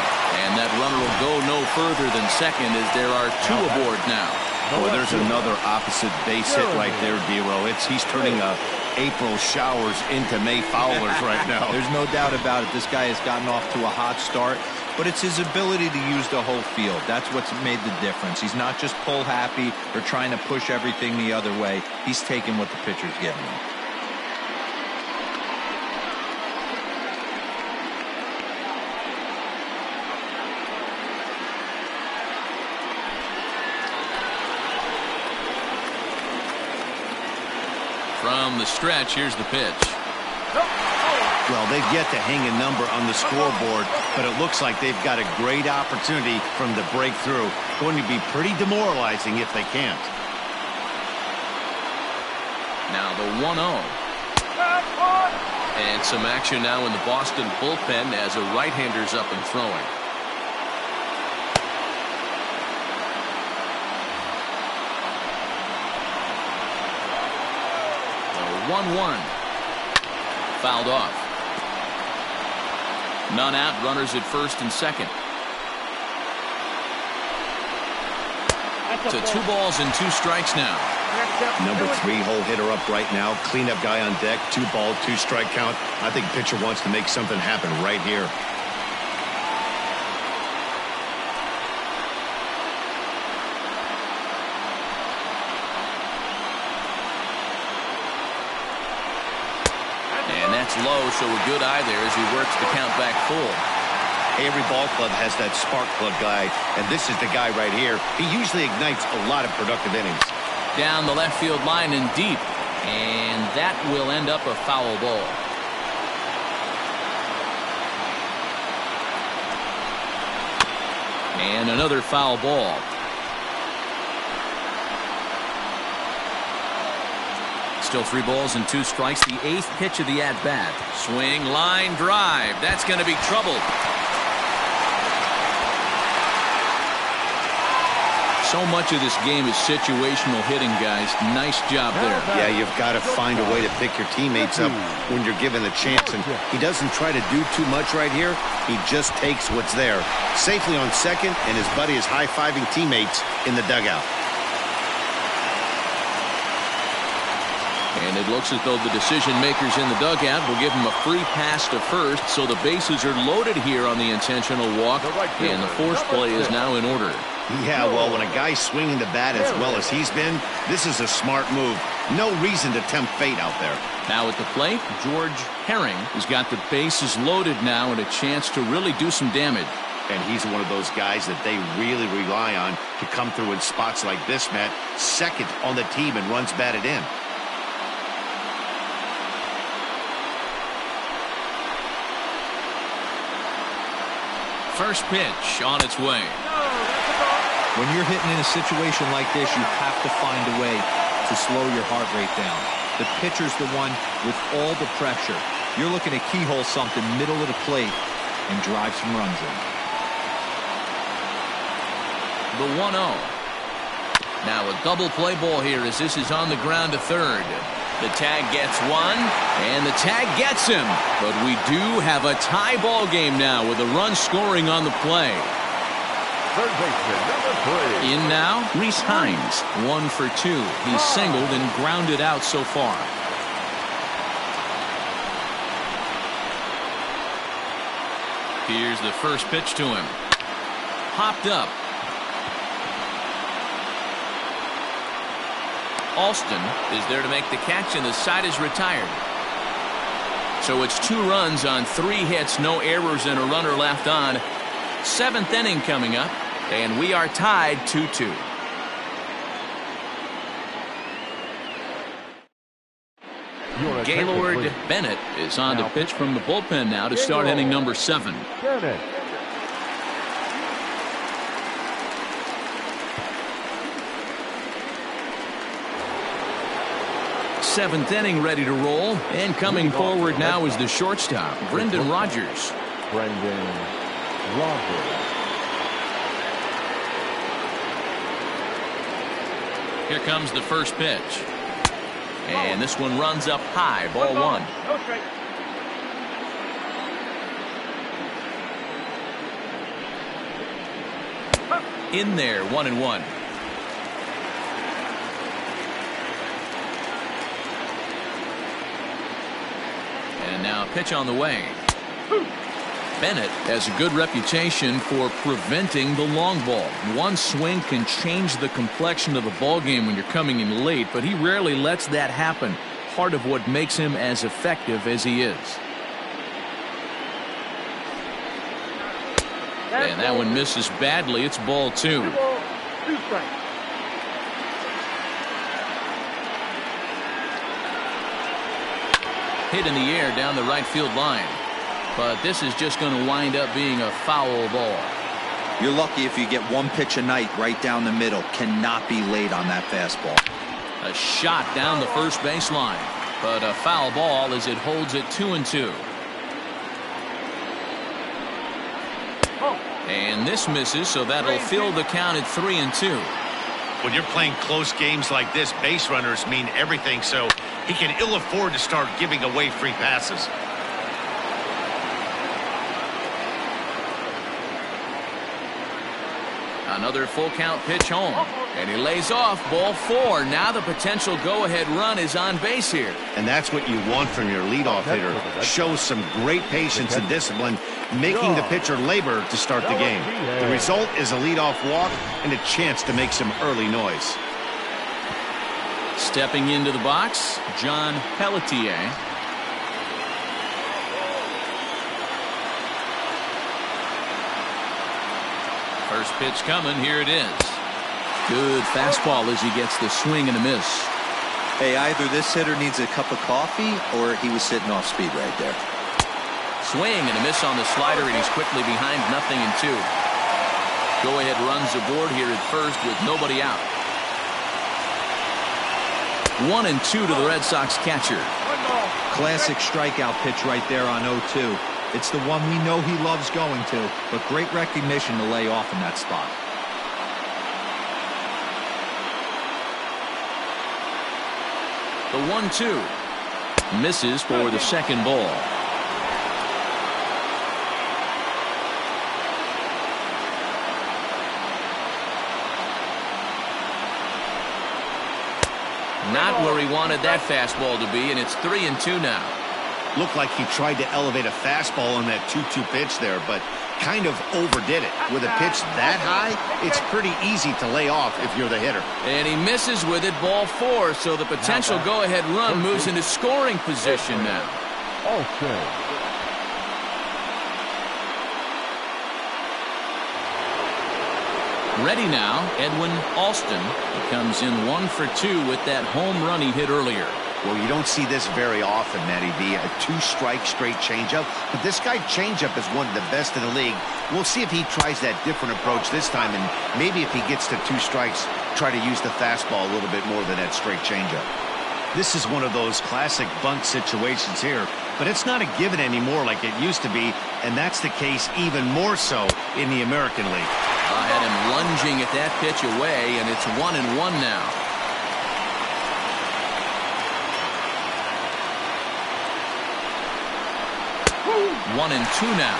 And that runner will go no further than second as there are 2 aboard now. Boy, there's another opposite base hit right there, D-Row. He's turning April showers into May foulers right now. There's no doubt about it. This guy has gotten off to a hot start, but it's his ability to use the whole field. That's what's made the difference. He's not just pull happy or trying to push everything the other way. He's taking what the pitcher's giving him. From the stretch, here's the pitch. Well, they've yet to hang a number on the scoreboard, but it looks like they've got a great opportunity from the breakthrough. Going to be pretty demoralizing if they can't. Now the 1-0. And some action now in the Boston bullpen as a right-hander's up and throwing. The 1-1. Fouled off. None out, runners at first and second. So 2 balls and 2 strikes now. Number 3 hole hitter up right now. Cleanup guy on deck. 2 ball, 2 strike count. I think pitcher wants to make something happen right here. And that's low, so a good eye there as he works the count back full. Every ball club has that spark plug guy, and this is the guy right here. He usually ignites a lot of productive innings. Down the left field line and deep, and that will end up a foul ball. And another foul ball. Still 3 balls and 2 strikes. The 8th pitch of the at-bat. Swing, line, drive. That's going to be trouble. So much of this game is situational hitting, guys. Nice job there. Yeah, you've got to find a way to pick your teammates up when you're given the chance. And he doesn't try to do too much right here. He just takes what's there. Safely on second, and his buddy is high-fiving teammates in the dugout. And it looks as though the decision makers in the dugout will give him a free pass to first, so the bases are loaded here on the intentional walk, and the force play is now in order. Yeah, well, when a guy's swinging the bat as well as he's been, this is a smart move. No reason to tempt fate out there. Now at the plate, George Herring has got the bases loaded now and a chance to really do some damage. And he's one of those guys that they really rely on to come through in spots like this, Matt. Second on the team and runs batted in. First pitch on its way. When you're hitting in a situation like this, you have to find a way to slow your heart rate down. The pitcher's the one with all the pressure. You're looking to keyhole something middle of the plate and drive some runs in. The 1-0. Now a double play ball here as this is on the ground to third. The tag gets one, and the tag gets him. But we do have a tie ball game now with a run scoring on the play. Third baseman, number 3. In now, Reese Hines, 1 for 2. He's singled and grounded out so far. Here's the first pitch to him. Popped up. Alston is there to make the catch, and the side is retired. So it's 2 runs on 3 hits, no errors, and a runner left on. 7th inning coming up, and we are tied 2-2. Gaylord Bennett is on to pitch from the bullpen now to start inning number 7. Bennett. Seventh inning ready to roll, and coming forward now is the shortstop, Brendan Rodgers. Brendan Rodgers. Here comes the first pitch. And this one runs up high, ball 1. No strike. In there, 1-1. And now a pitch on the way. Bennett has a good reputation for preventing the long ball. One swing can change the complexion of the ball game when you're coming in late, but he rarely lets that happen. Part of what makes him as effective as he is. And that one misses badly. It's ball 2. 2 strikes. Hit in the air down the right field line. But this is just going to wind up being a foul ball. You're lucky if you get one pitch a night right down the middle. Cannot be late on that fastball. A shot down the first baseline. But a foul ball as it holds it 2-2. And this misses, so that'll fill the count at 3-2. When you're playing close games like this, base runners mean everything, so he can ill afford to start giving away free passes. Another full count pitch home, and he lays off, ball 4. Now the potential go-ahead run is on base here. And that's what you want from your leadoff hitter. Shows some great patience and discipline, making the pitcher labor to start the game. The result is a leadoff walk and a chance to make some early noise. Stepping into the box, John Pelletier. First pitch coming, here it is. Good fastball as he gets the swing and a miss. Hey, either this hitter needs a cup of coffee or he was sitting off speed right there. Swing and a miss on the slider, and he's quickly behind 0-2. Go ahead runs aboard here at first with nobody out. 1-2 to the Red Sox catcher. Classic strikeout pitch right there on 0-2. It's the one we know he loves going to, but great recognition to lay off in that spot. The 1-2 misses for the second ball. Not where he wanted that fastball to be, and it's 3-2 now. Looked like he tried to elevate a fastball on that 2-2 pitch there, but kind of overdid it. With a pitch that high, it's pretty easy to lay off if you're the hitter. And he misses with it, ball 4, so the potential go-ahead run moves into scoring position now. Ready now, Edwin Alston. He comes in 1 for 2 with that home run he hit earlier. Well, you don't see this very often, Matty V. A 2-strike straight changeup. But this guy changeup is one of the best in the league. We'll see if he tries that different approach this time. And maybe if he gets to 2 strikes, try to use the fastball a little bit more than that straight changeup. This is one of those classic bunt situations here. But it's not a given anymore like it used to be. And that's the case even more so in the American League. I had him lunging at that pitch away, and it's 1-1 now. 1-2 now.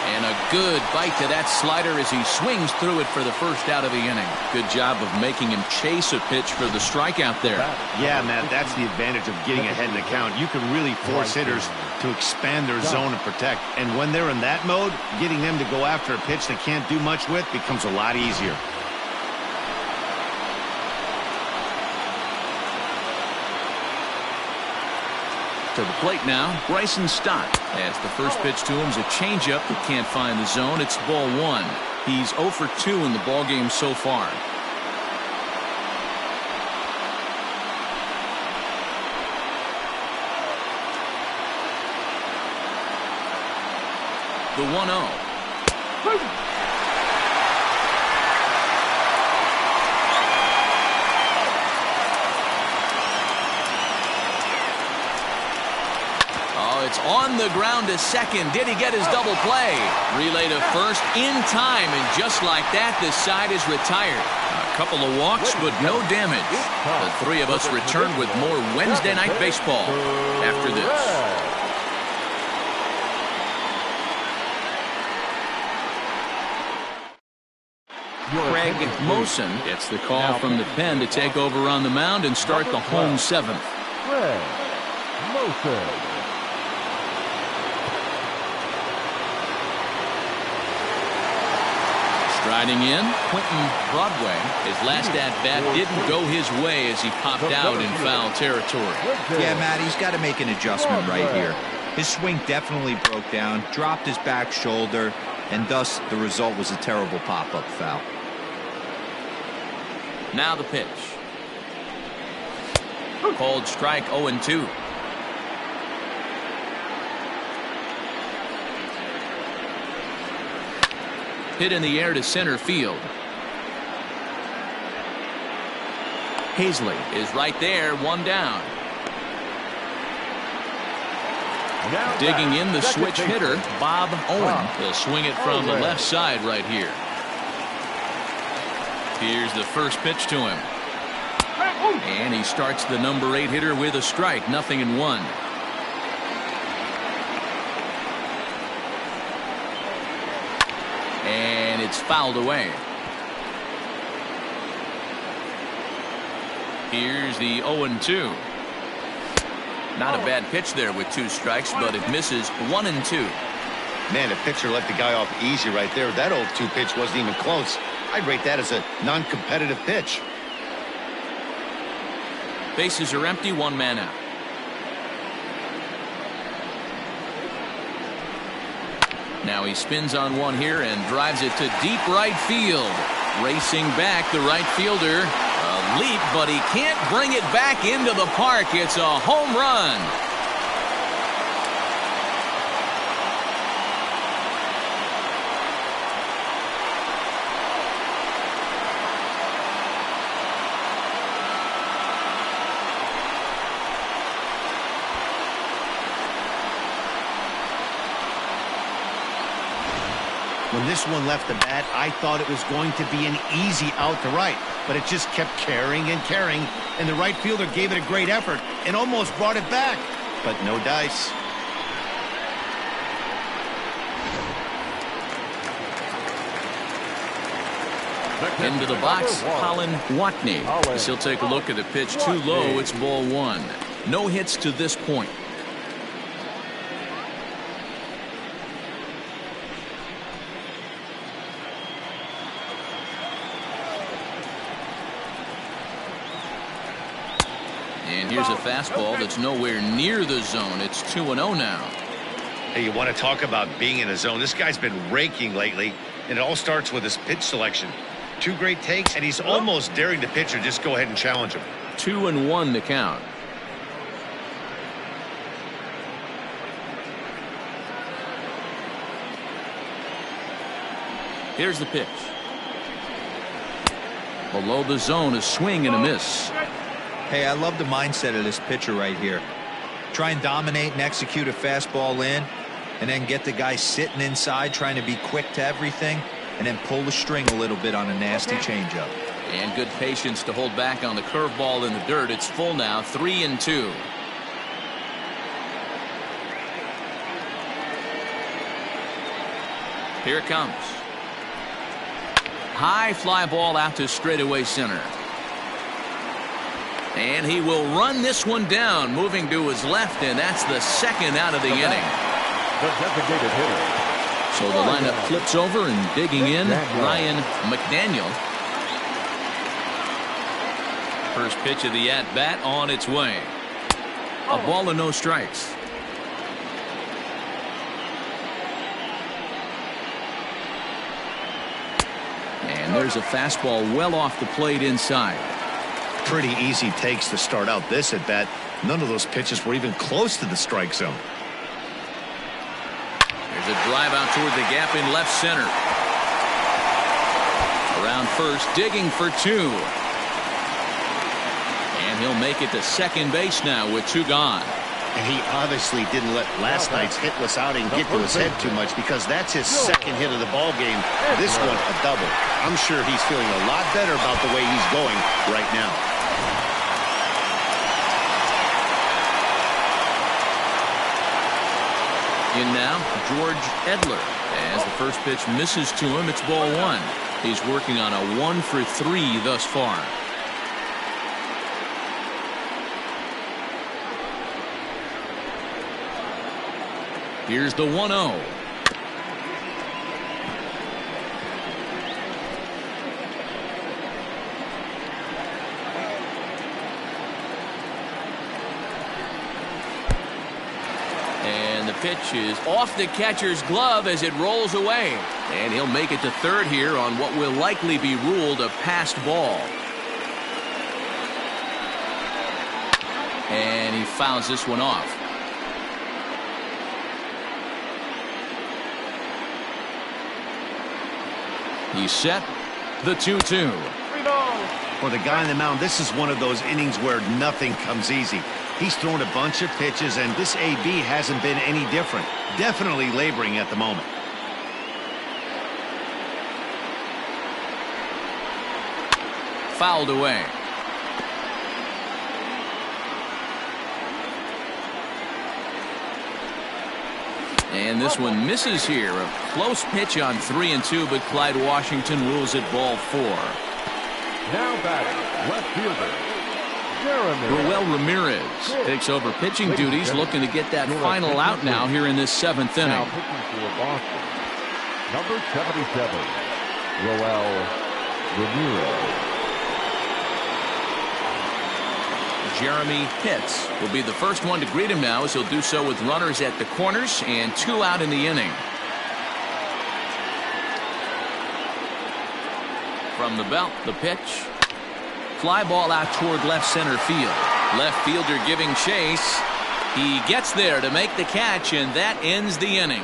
And a good bite to that slider as he swings through it for the first out of the inning. Good job of making him chase a pitch for the strikeout there. Yeah, Matt, that's the advantage of getting ahead in the count. You can really force hitters to expand their zone and protect. And when they're in that mode, getting them to go after a pitch they can't do much with becomes a lot easier. To the plate now, Bryson Stott. As the first pitch to him is a changeup that can't find the zone. It's ball 1. He's 0 for 2 in the ballgame so far. The 1-0. It's on the ground to second. Did he get his double play? Relay to first in time, and just like that, this side is retired. A couple of walks, but no damage. The three of us return with more Wednesday Night Baseball after this. Craig Mosen gets the call from the pen to take over on the mound and start the home 7th. Craig Mosen. Striding in, Quentin Broadway. His last at-bat didn't go his way as he popped out in foul territory. Yeah, Matt, he's got to make an adjustment right here. His swing definitely broke down, dropped his back shoulder, and thus the result was a terrible pop-up foul. Now the pitch. Called strike 0-2. Hit in the air to center field. Hazley is right there, 1 down. Digging in the switch hitter, Bob Owen. He'll swing it from the left side right here. Here's the first pitch to him. And he starts the number 8 hitter with a strike, 0-1. And it's fouled away. Here's the 0-2. Not a bad pitch there with 2 strikes, but it misses 1-2. Man, the pitcher let the guy off easy right there. That 0-2 pitch wasn't even close. I'd rate that as a non-competitive pitch. Bases are empty, 1 man out. Now he spins on one here and drives it to deep right field. Racing back, the right fielder. A leap, but he can't bring it back into the park. It's a home run. When this one left the bat, I thought it was going to be an easy out to right, but it just kept carrying and carrying, and the right fielder gave it a great effort and almost brought it back, but no dice. Into the box, Colin Watney. As he'll take a look at the pitch too low. It's ball one. No hits to this point. And here's a fastball that's nowhere near the zone. It's 2-0 now. Hey, you want to talk about being in a zone? This guy's been raking lately, and it all starts with his pitch selection. 2 great takes, and he's almost daring the pitcher just go ahead and challenge him. 2-1 the count. Here's the pitch. Below the zone, a swing and a miss. Hey, I love the mindset of this pitcher right here. Try and dominate and execute a fastball in, and then get the guy sitting inside trying to be quick to everything, and then pull the string a little bit on a nasty changeup. And good patience to hold back on the curveball in the dirt. It's full now, 3-2. Here it comes. High fly ball out to straightaway center. And he will run this one down, moving to his left, and that's the second out of the inning. The designated hitter. So the lineup flips over, and digging in, Ryan McDaniel. First pitch of the at-bat on its way. A ball and no strikes. And there's a fastball well off the plate inside. Pretty easy takes to start out this at bat. None of those pitches were even close to the strike zone. There's a drive out toward the gap in left center. Around first, digging for 2. And he'll make it to second base now with 2 gone. And he obviously didn't let last night's hitless outing get to his head too much, because that's his second hit of the ball game. This one a double. I'm sure he's feeling a lot better about the way he's going right now. In now, George Edler. As the first pitch misses to him, it's ball 1. He's working on a 1 for 3 thus far. Here's the 1-0. And the pitch is off the catcher's glove as it rolls away. And he'll make it to third here on what will likely be ruled a passed ball. And he fouls this one off. He's set. The 2-2. For the guy on the mound, this is one of those innings where nothing comes easy. He's thrown a bunch of pitches, and this AB hasn't been any different. Definitely laboring at the moment. Fouled away. And this one misses here. A close pitch on 3-2, but Clyde Washington rules it ball 4. Now batting, left fielder, Jeremy. Roel Ramirez takes over pitching duties, looking to get that final out now here in this 7th Now inning. pitching for Boston, number 77, Roel Ramirez. Jeremy Pitts will be the first one to greet him now, as he'll do so with runners at the corners and 2 out in the inning. From the belt, the pitch. Fly ball out toward left center field. Left fielder giving chase. He gets there to make the catch, and that ends the inning.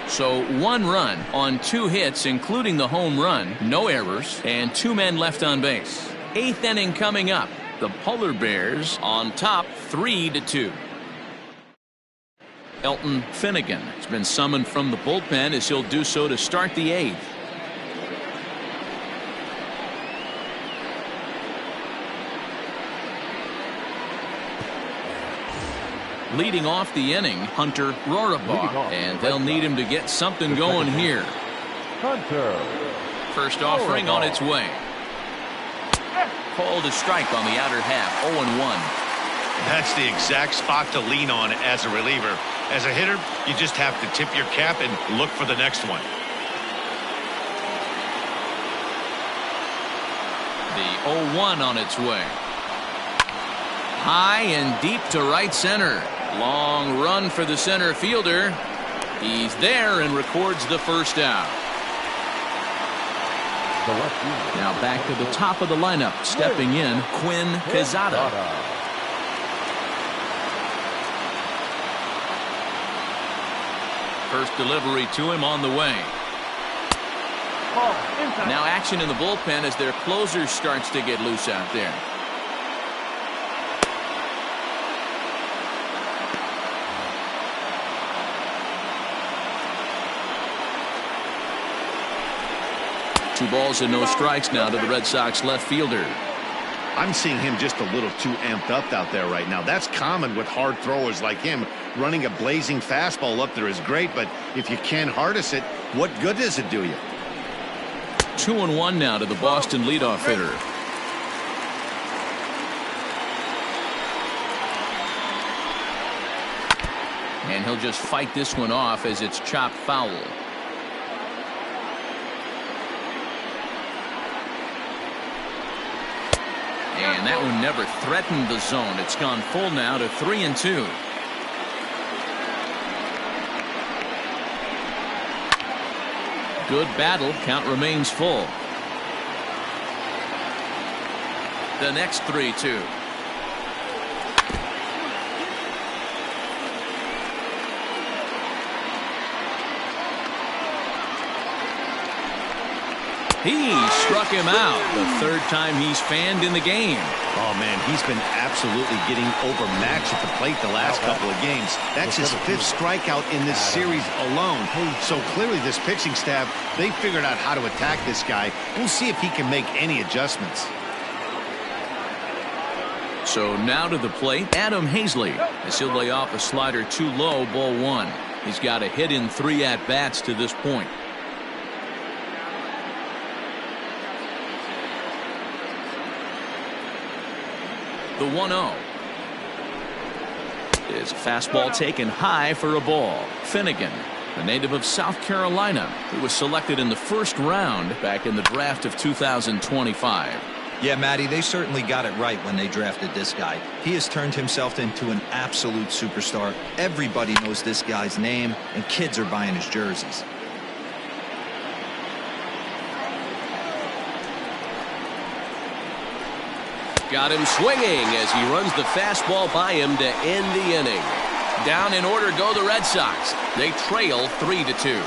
So 1 run on 2 hits, including the home run, no errors, and 2 men left on base. 8th inning coming up. The Polar Bears on top 3-2. Elton Finnegan has been summoned from the bullpen, as he'll do so to start the 8th. Leading off the inning, Hunter Rohrabaugh, and they'll need him to get something going here. Hunter First offering on its way. Called a strike on the outer half. 0-1. That's the exact spot to lean on as a reliever. As a hitter, you just have to tip your cap and look for the next one. The 0-1 on its way. High and deep to right center. Long run for the center fielder. He's there and records the first out. Now back to the top of the lineup. Stepping in, Quinn Quezada. First delivery to him on the way. Now action in the bullpen as their closer starts to get loose out there. Two balls and no strikes now to the Red Sox left fielder. I'm seeing him just a little too amped up out there right now. That's common with hard throwers like him. Running a blazing fastball up there is great, but if you can't harness it, what good does it do you? 2-1 now to the Boston leadoff hitter. And he'll just fight this one off as it's chopped foul. And that one never threatened the zone. It's gone full now to 3-2. Good battle. Count remains full. The next 3-2. He struck him out. The third time he's fanned in the game. Oh, man, he's been absolutely getting overmatched at the plate the last couple of games. That's his fifth strikeout in this series alone. So clearly this pitching staff, they figured out how to attack this guy. We'll see if he can make any adjustments. So now to the plate, Adam Hazley, as he'll lay off a slider too low, ball one. He's got a hit in 3 at-bats to this point. The 1-0 is a fastball taken high for a ball. Finnegan, a native of South Carolina, who was selected in the first round back in the draft of 2025. Yeah, Matty, they certainly got it right when they drafted this guy. He has turned himself into an absolute superstar. Everybody knows this guy's name, and kids are buying his jerseys. Got him swinging as he runs the fastball by him to end the inning. Down in order go the Red Sox. They trail 3-2.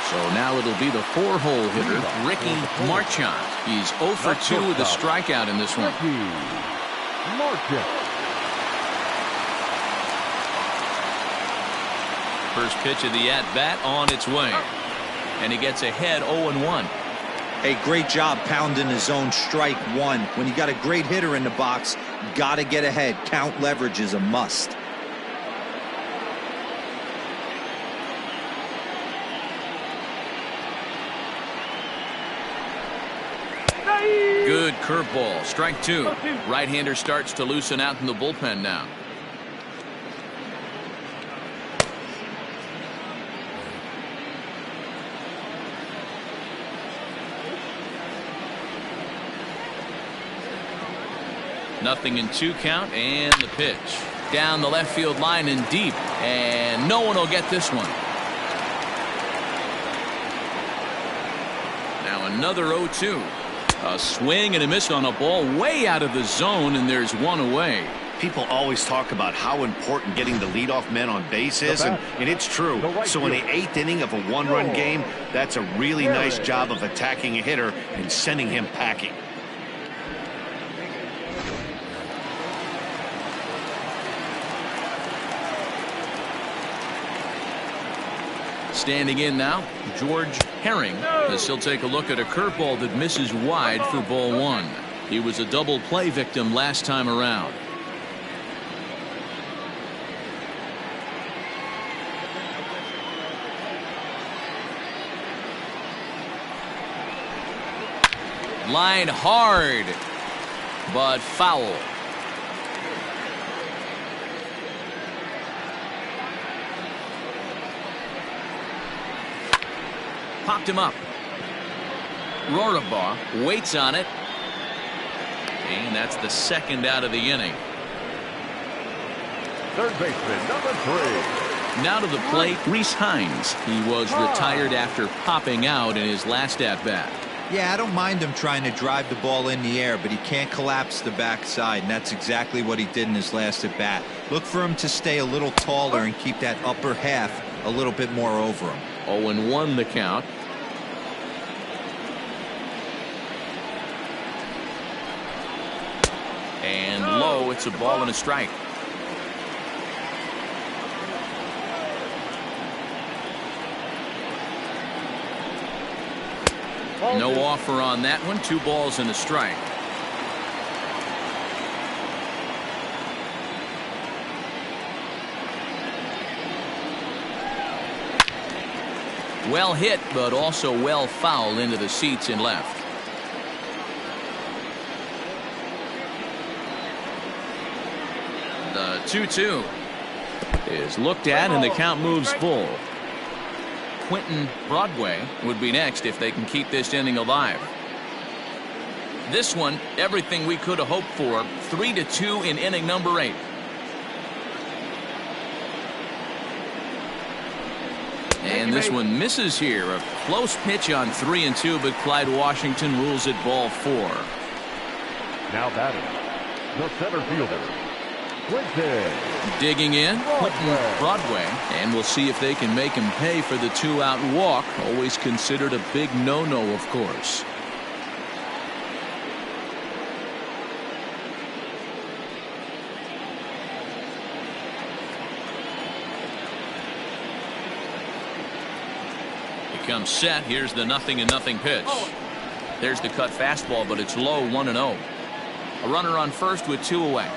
So now it'll be the 4-hole hitter, Ricky Marchant. He's 0 for 2 with a strikeout in this one. First pitch of the at-bat on its way. And he gets ahead 0-1. Hey, great job pounding his own strike one. When you got a great hitter in the box, got to get ahead. Count leverage is a must. Good curveball. Strike 2. Right-hander starts to loosen out in the bullpen now. Nothing in 2 count, and the pitch. Down the left field line and deep, and no one will get this one. Now another 0-2. A swing and a miss on a ball way out of the zone, and there's one away. People always talk about how important getting the leadoff man on base is, and it's true. So in the 8th inning of a 1-run game, that's a really nice job of attacking a hitter and sending him packing. Standing in now, George Herring, as he'll take a look at a curveball that misses wide for ball 1. He was a double play victim last time around. Line hard, but foul. Popped him up. Rorabaugh waits on it. And that's the second out of the inning. Third baseman, number 3. Now to the plate, Reese Hines. He was retired after popping out in his last at-bat. Yeah, I don't mind him trying to drive the ball in the air, but he can't collapse the backside, and that's exactly what he did in his last at-bat. Look for him to stay a little taller and keep that upper half a little bit more over him. 0-1 the count. And low, it's a ball and a strike. No offer on that one. 2 balls and a strike. Well hit, but also well fouled into the seats and left. The 2-2 is looked at, and the count moves full. Quentin Broadway would be next if they can keep this inning alive. This one, everything we could have hoped for. 3-2 in inning number 8. And this one misses here. A close pitch on 3-2, but Clyde Washington rules it ball 4. Now batting, the center fielder, Quentin. Digging in, Quentin Broadway, and we'll see if they can make him pay for the 2-out walk. Always considered a big no-no, of course. He comes set. Here's the 0-0 pitch. There's the cut fastball, but it's low, 1-0. A runner on first with 2 away.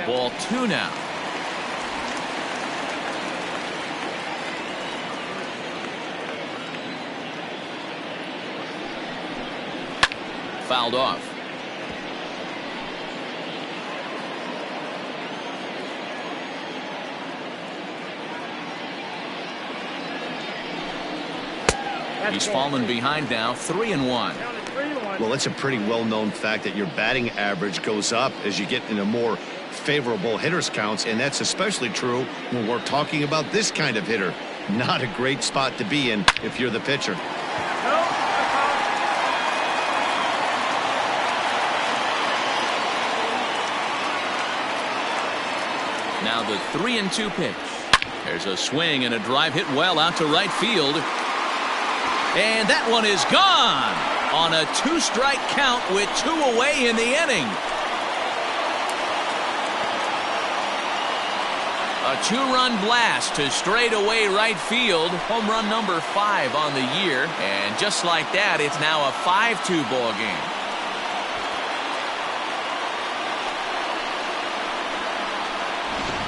Ball 2 now. Fouled off. He's fallen behind now, 3-1. Well, it's a pretty well-known fact that your batting average goes up as you get into more favorable hitters counts, and that's especially true when we're talking about this kind of hitter. Not a great spot to be in if you're the pitcher. Now the 3-2 pitch. There's a swing and a drive hit well out to right field. And that one is gone on a 2-strike count with 2 away in the inning. A 2-run blast to straightaway right field. Home run number 5 on the year. And just like that, it's now a 5-2 ball game.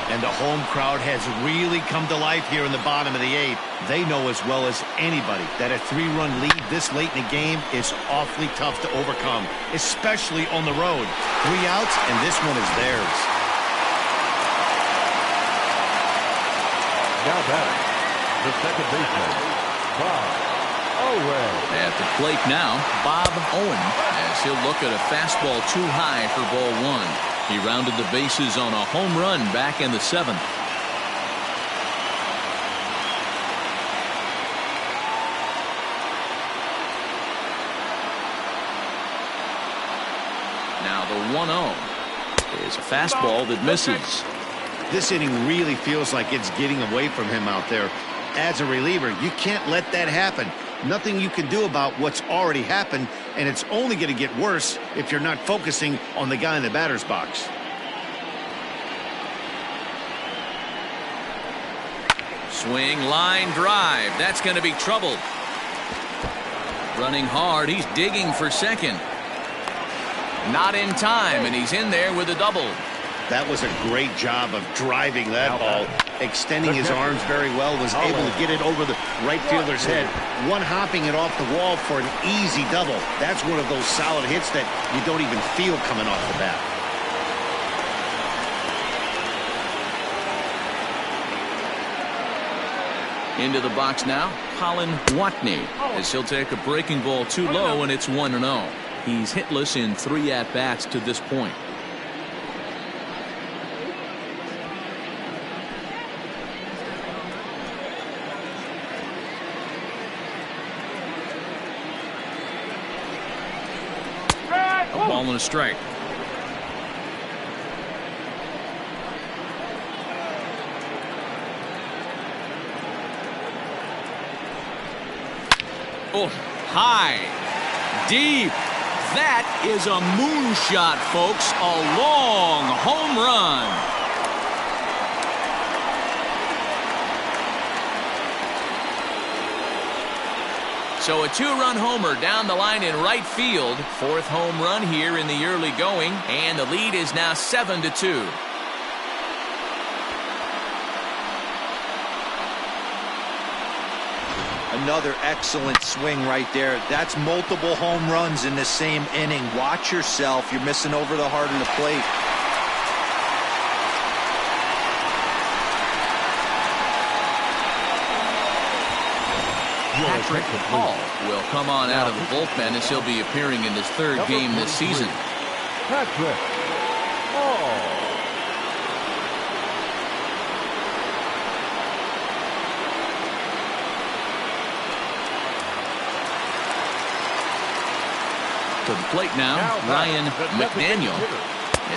And the home crowd has really come to life here in the bottom of the 8th. They know as well as anybody that a 3-run lead this late in the game is awfully tough to overcome, especially on the road. 3 outs, and this one is theirs. Now back, the second baseman, Bob Owen. At the plate now, Bob Owen, as he'll look at a fastball too high for ball 1. He rounded the bases on a home run back in the 7th. Now the 1-0 is a fastball that misses. This inning really feels like it's getting away from him out there. As a reliever, you can't let that happen. Nothing you can do about what's already happened, and it's only going to get worse if you're not focusing on the guy in the batter's box. Swing, line, drive. That's going to be trouble. Running hard. He's digging for second. Not in time, and he's in there with a double. That was a great job of driving that ball, extending his arms very well, was able to get it over the right fielder's head, one-hopping it off the wall for an easy double. That's one of those solid hits that you don't even feel coming off the bat. Into the box now, Colin Watney, as he'll take a breaking ball too low, and it's 1-0. He's hitless in 3 at-bats to this point. A ball and a strike. Oh, high, deep. That is a moonshot, folks. A long home run. So a 2-run homer down the line in right field. 4th home run here in the early going, and the lead is now 7-2. Another excellent swing right there. That's multiple home runs in the same inning. Watch yourself. You're missing over the heart of the plate. Patrick Hall will come on out of the bullpen as he'll be appearing in his 3rd game this season. Patrick Hall. To the plate now, Ryan McDaniel,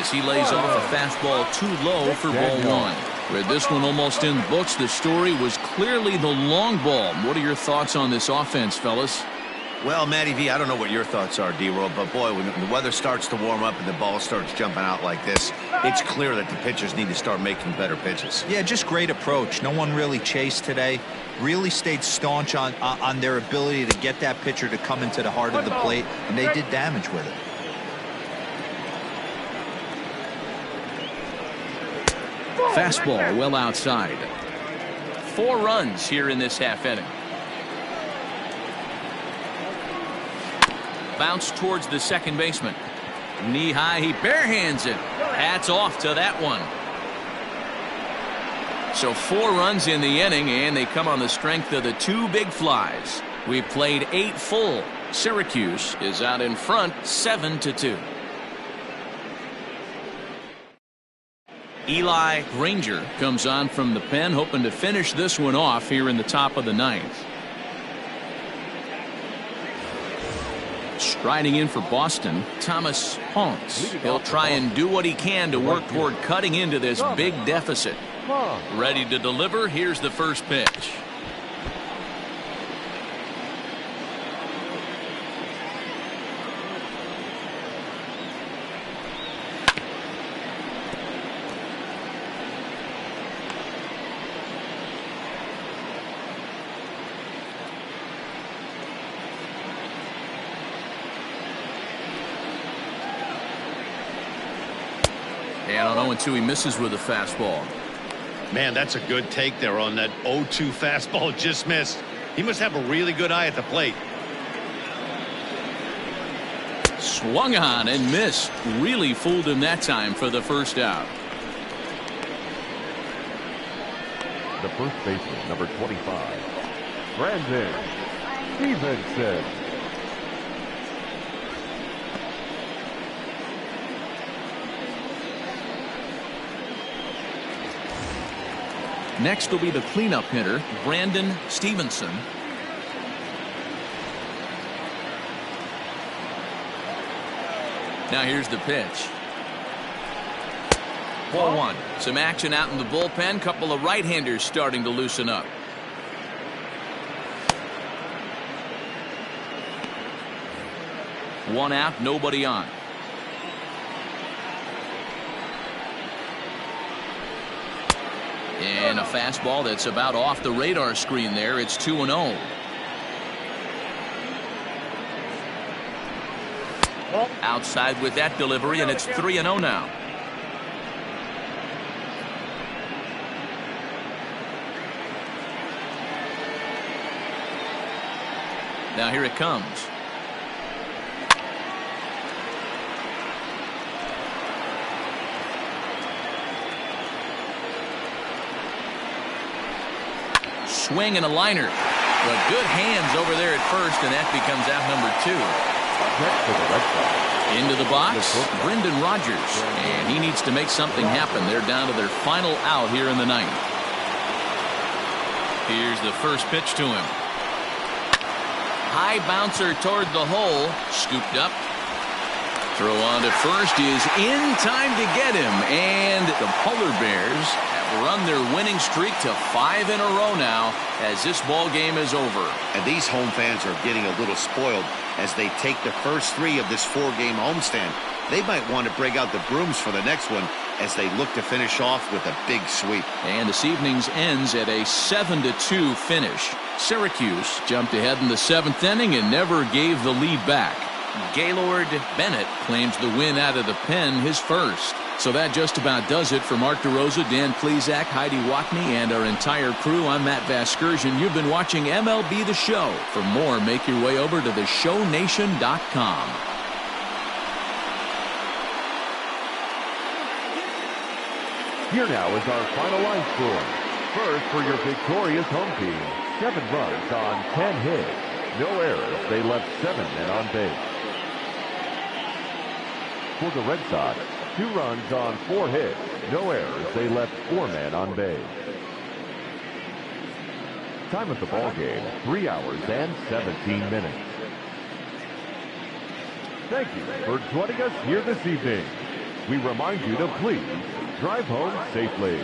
as he lays off a fastball too low for ball 1. With this one almost in the books, the story was clearly the long ball. What are your thoughts on this offense, fellas? Well, Matty V, I don't know what your thoughts are, D-Roll, but boy, when the weather starts to warm up and the ball starts jumping out like this, it's clear that the pitchers need to start making better pitches. Yeah, just great approach. No one really chased today. Really stayed staunch on their ability to get that pitcher to come into the heart of the plate, and they did damage with it. Fastball well outside. 4 runs here in this half inning. Bounce towards the second baseman. Knee high, he barehands it. Hats off to that one. So 4 runs in the inning, and they come on the strength of the 2 big flies. We played 8 full. Syracuse is out in front 7-2. Eli Granger comes on from the pen, hoping to finish this one off here in the top of the 9th. Striding in for Boston, Thomas Ponce. He'll try and do what he can to work toward cutting into this big deficit. Ready to deliver. Here's the first pitch. And on 0-2, he misses with a fastball. Man, that's a good take there on that 0-2 fastball just missed. He must have a really good eye at the plate. Swung on and missed. Really fooled him that time for the first out. The first baseman, number 25, Brandon Stevenson. Next will be the cleanup hitter, Brandon Stevenson. Now here's the pitch. Ball 1. Some action out in the bullpen. Couple of right-handers starting to loosen up. One out, nobody on. And a fastball that's about off the radar screen there. It's 2-0. Outside with that delivery, and it's 3-0 now. Now here it comes. Swing and a liner. But good hands over there at first, and that becomes out number 2. Into the box, Brendan Rodgers, and he needs to make something happen. They're down to their final out here in the 9th. Here's the first pitch to him. High bouncer toward the hole, scooped up. Throw on to first is in time to get him, and the Polar Bears have run their winning streak to 5 in a row now as this ball game is over. And these home fans are getting a little spoiled as they take the first 3 of this 4-game homestand. They might want to break out the brooms for the next one as they look to finish off with a big sweep. And this evening's ends at a 7-2 finish. Syracuse jumped ahead in the 7th inning and never gave the lead back. Gaylord Bennett claims the win out of the pen, his first. So that just about does it for Mark DeRosa, Dan Plesac, Heidi Watney, and our entire crew. I'm Matt Vasgersian. You've been watching MLB The Show. For more, make your way over to theshownation.com. Here now is our final line score. First for your victorious home team, 7 runs on 10 hits. No errors. They left 7 men on base. For the Red Sox, 2 runs on 4 hits. No errors. They left 4 men on base. Time of the ball game, 3 hours and 17 minutes. Thank you for joining us here this evening. We remind you to please drive home safely.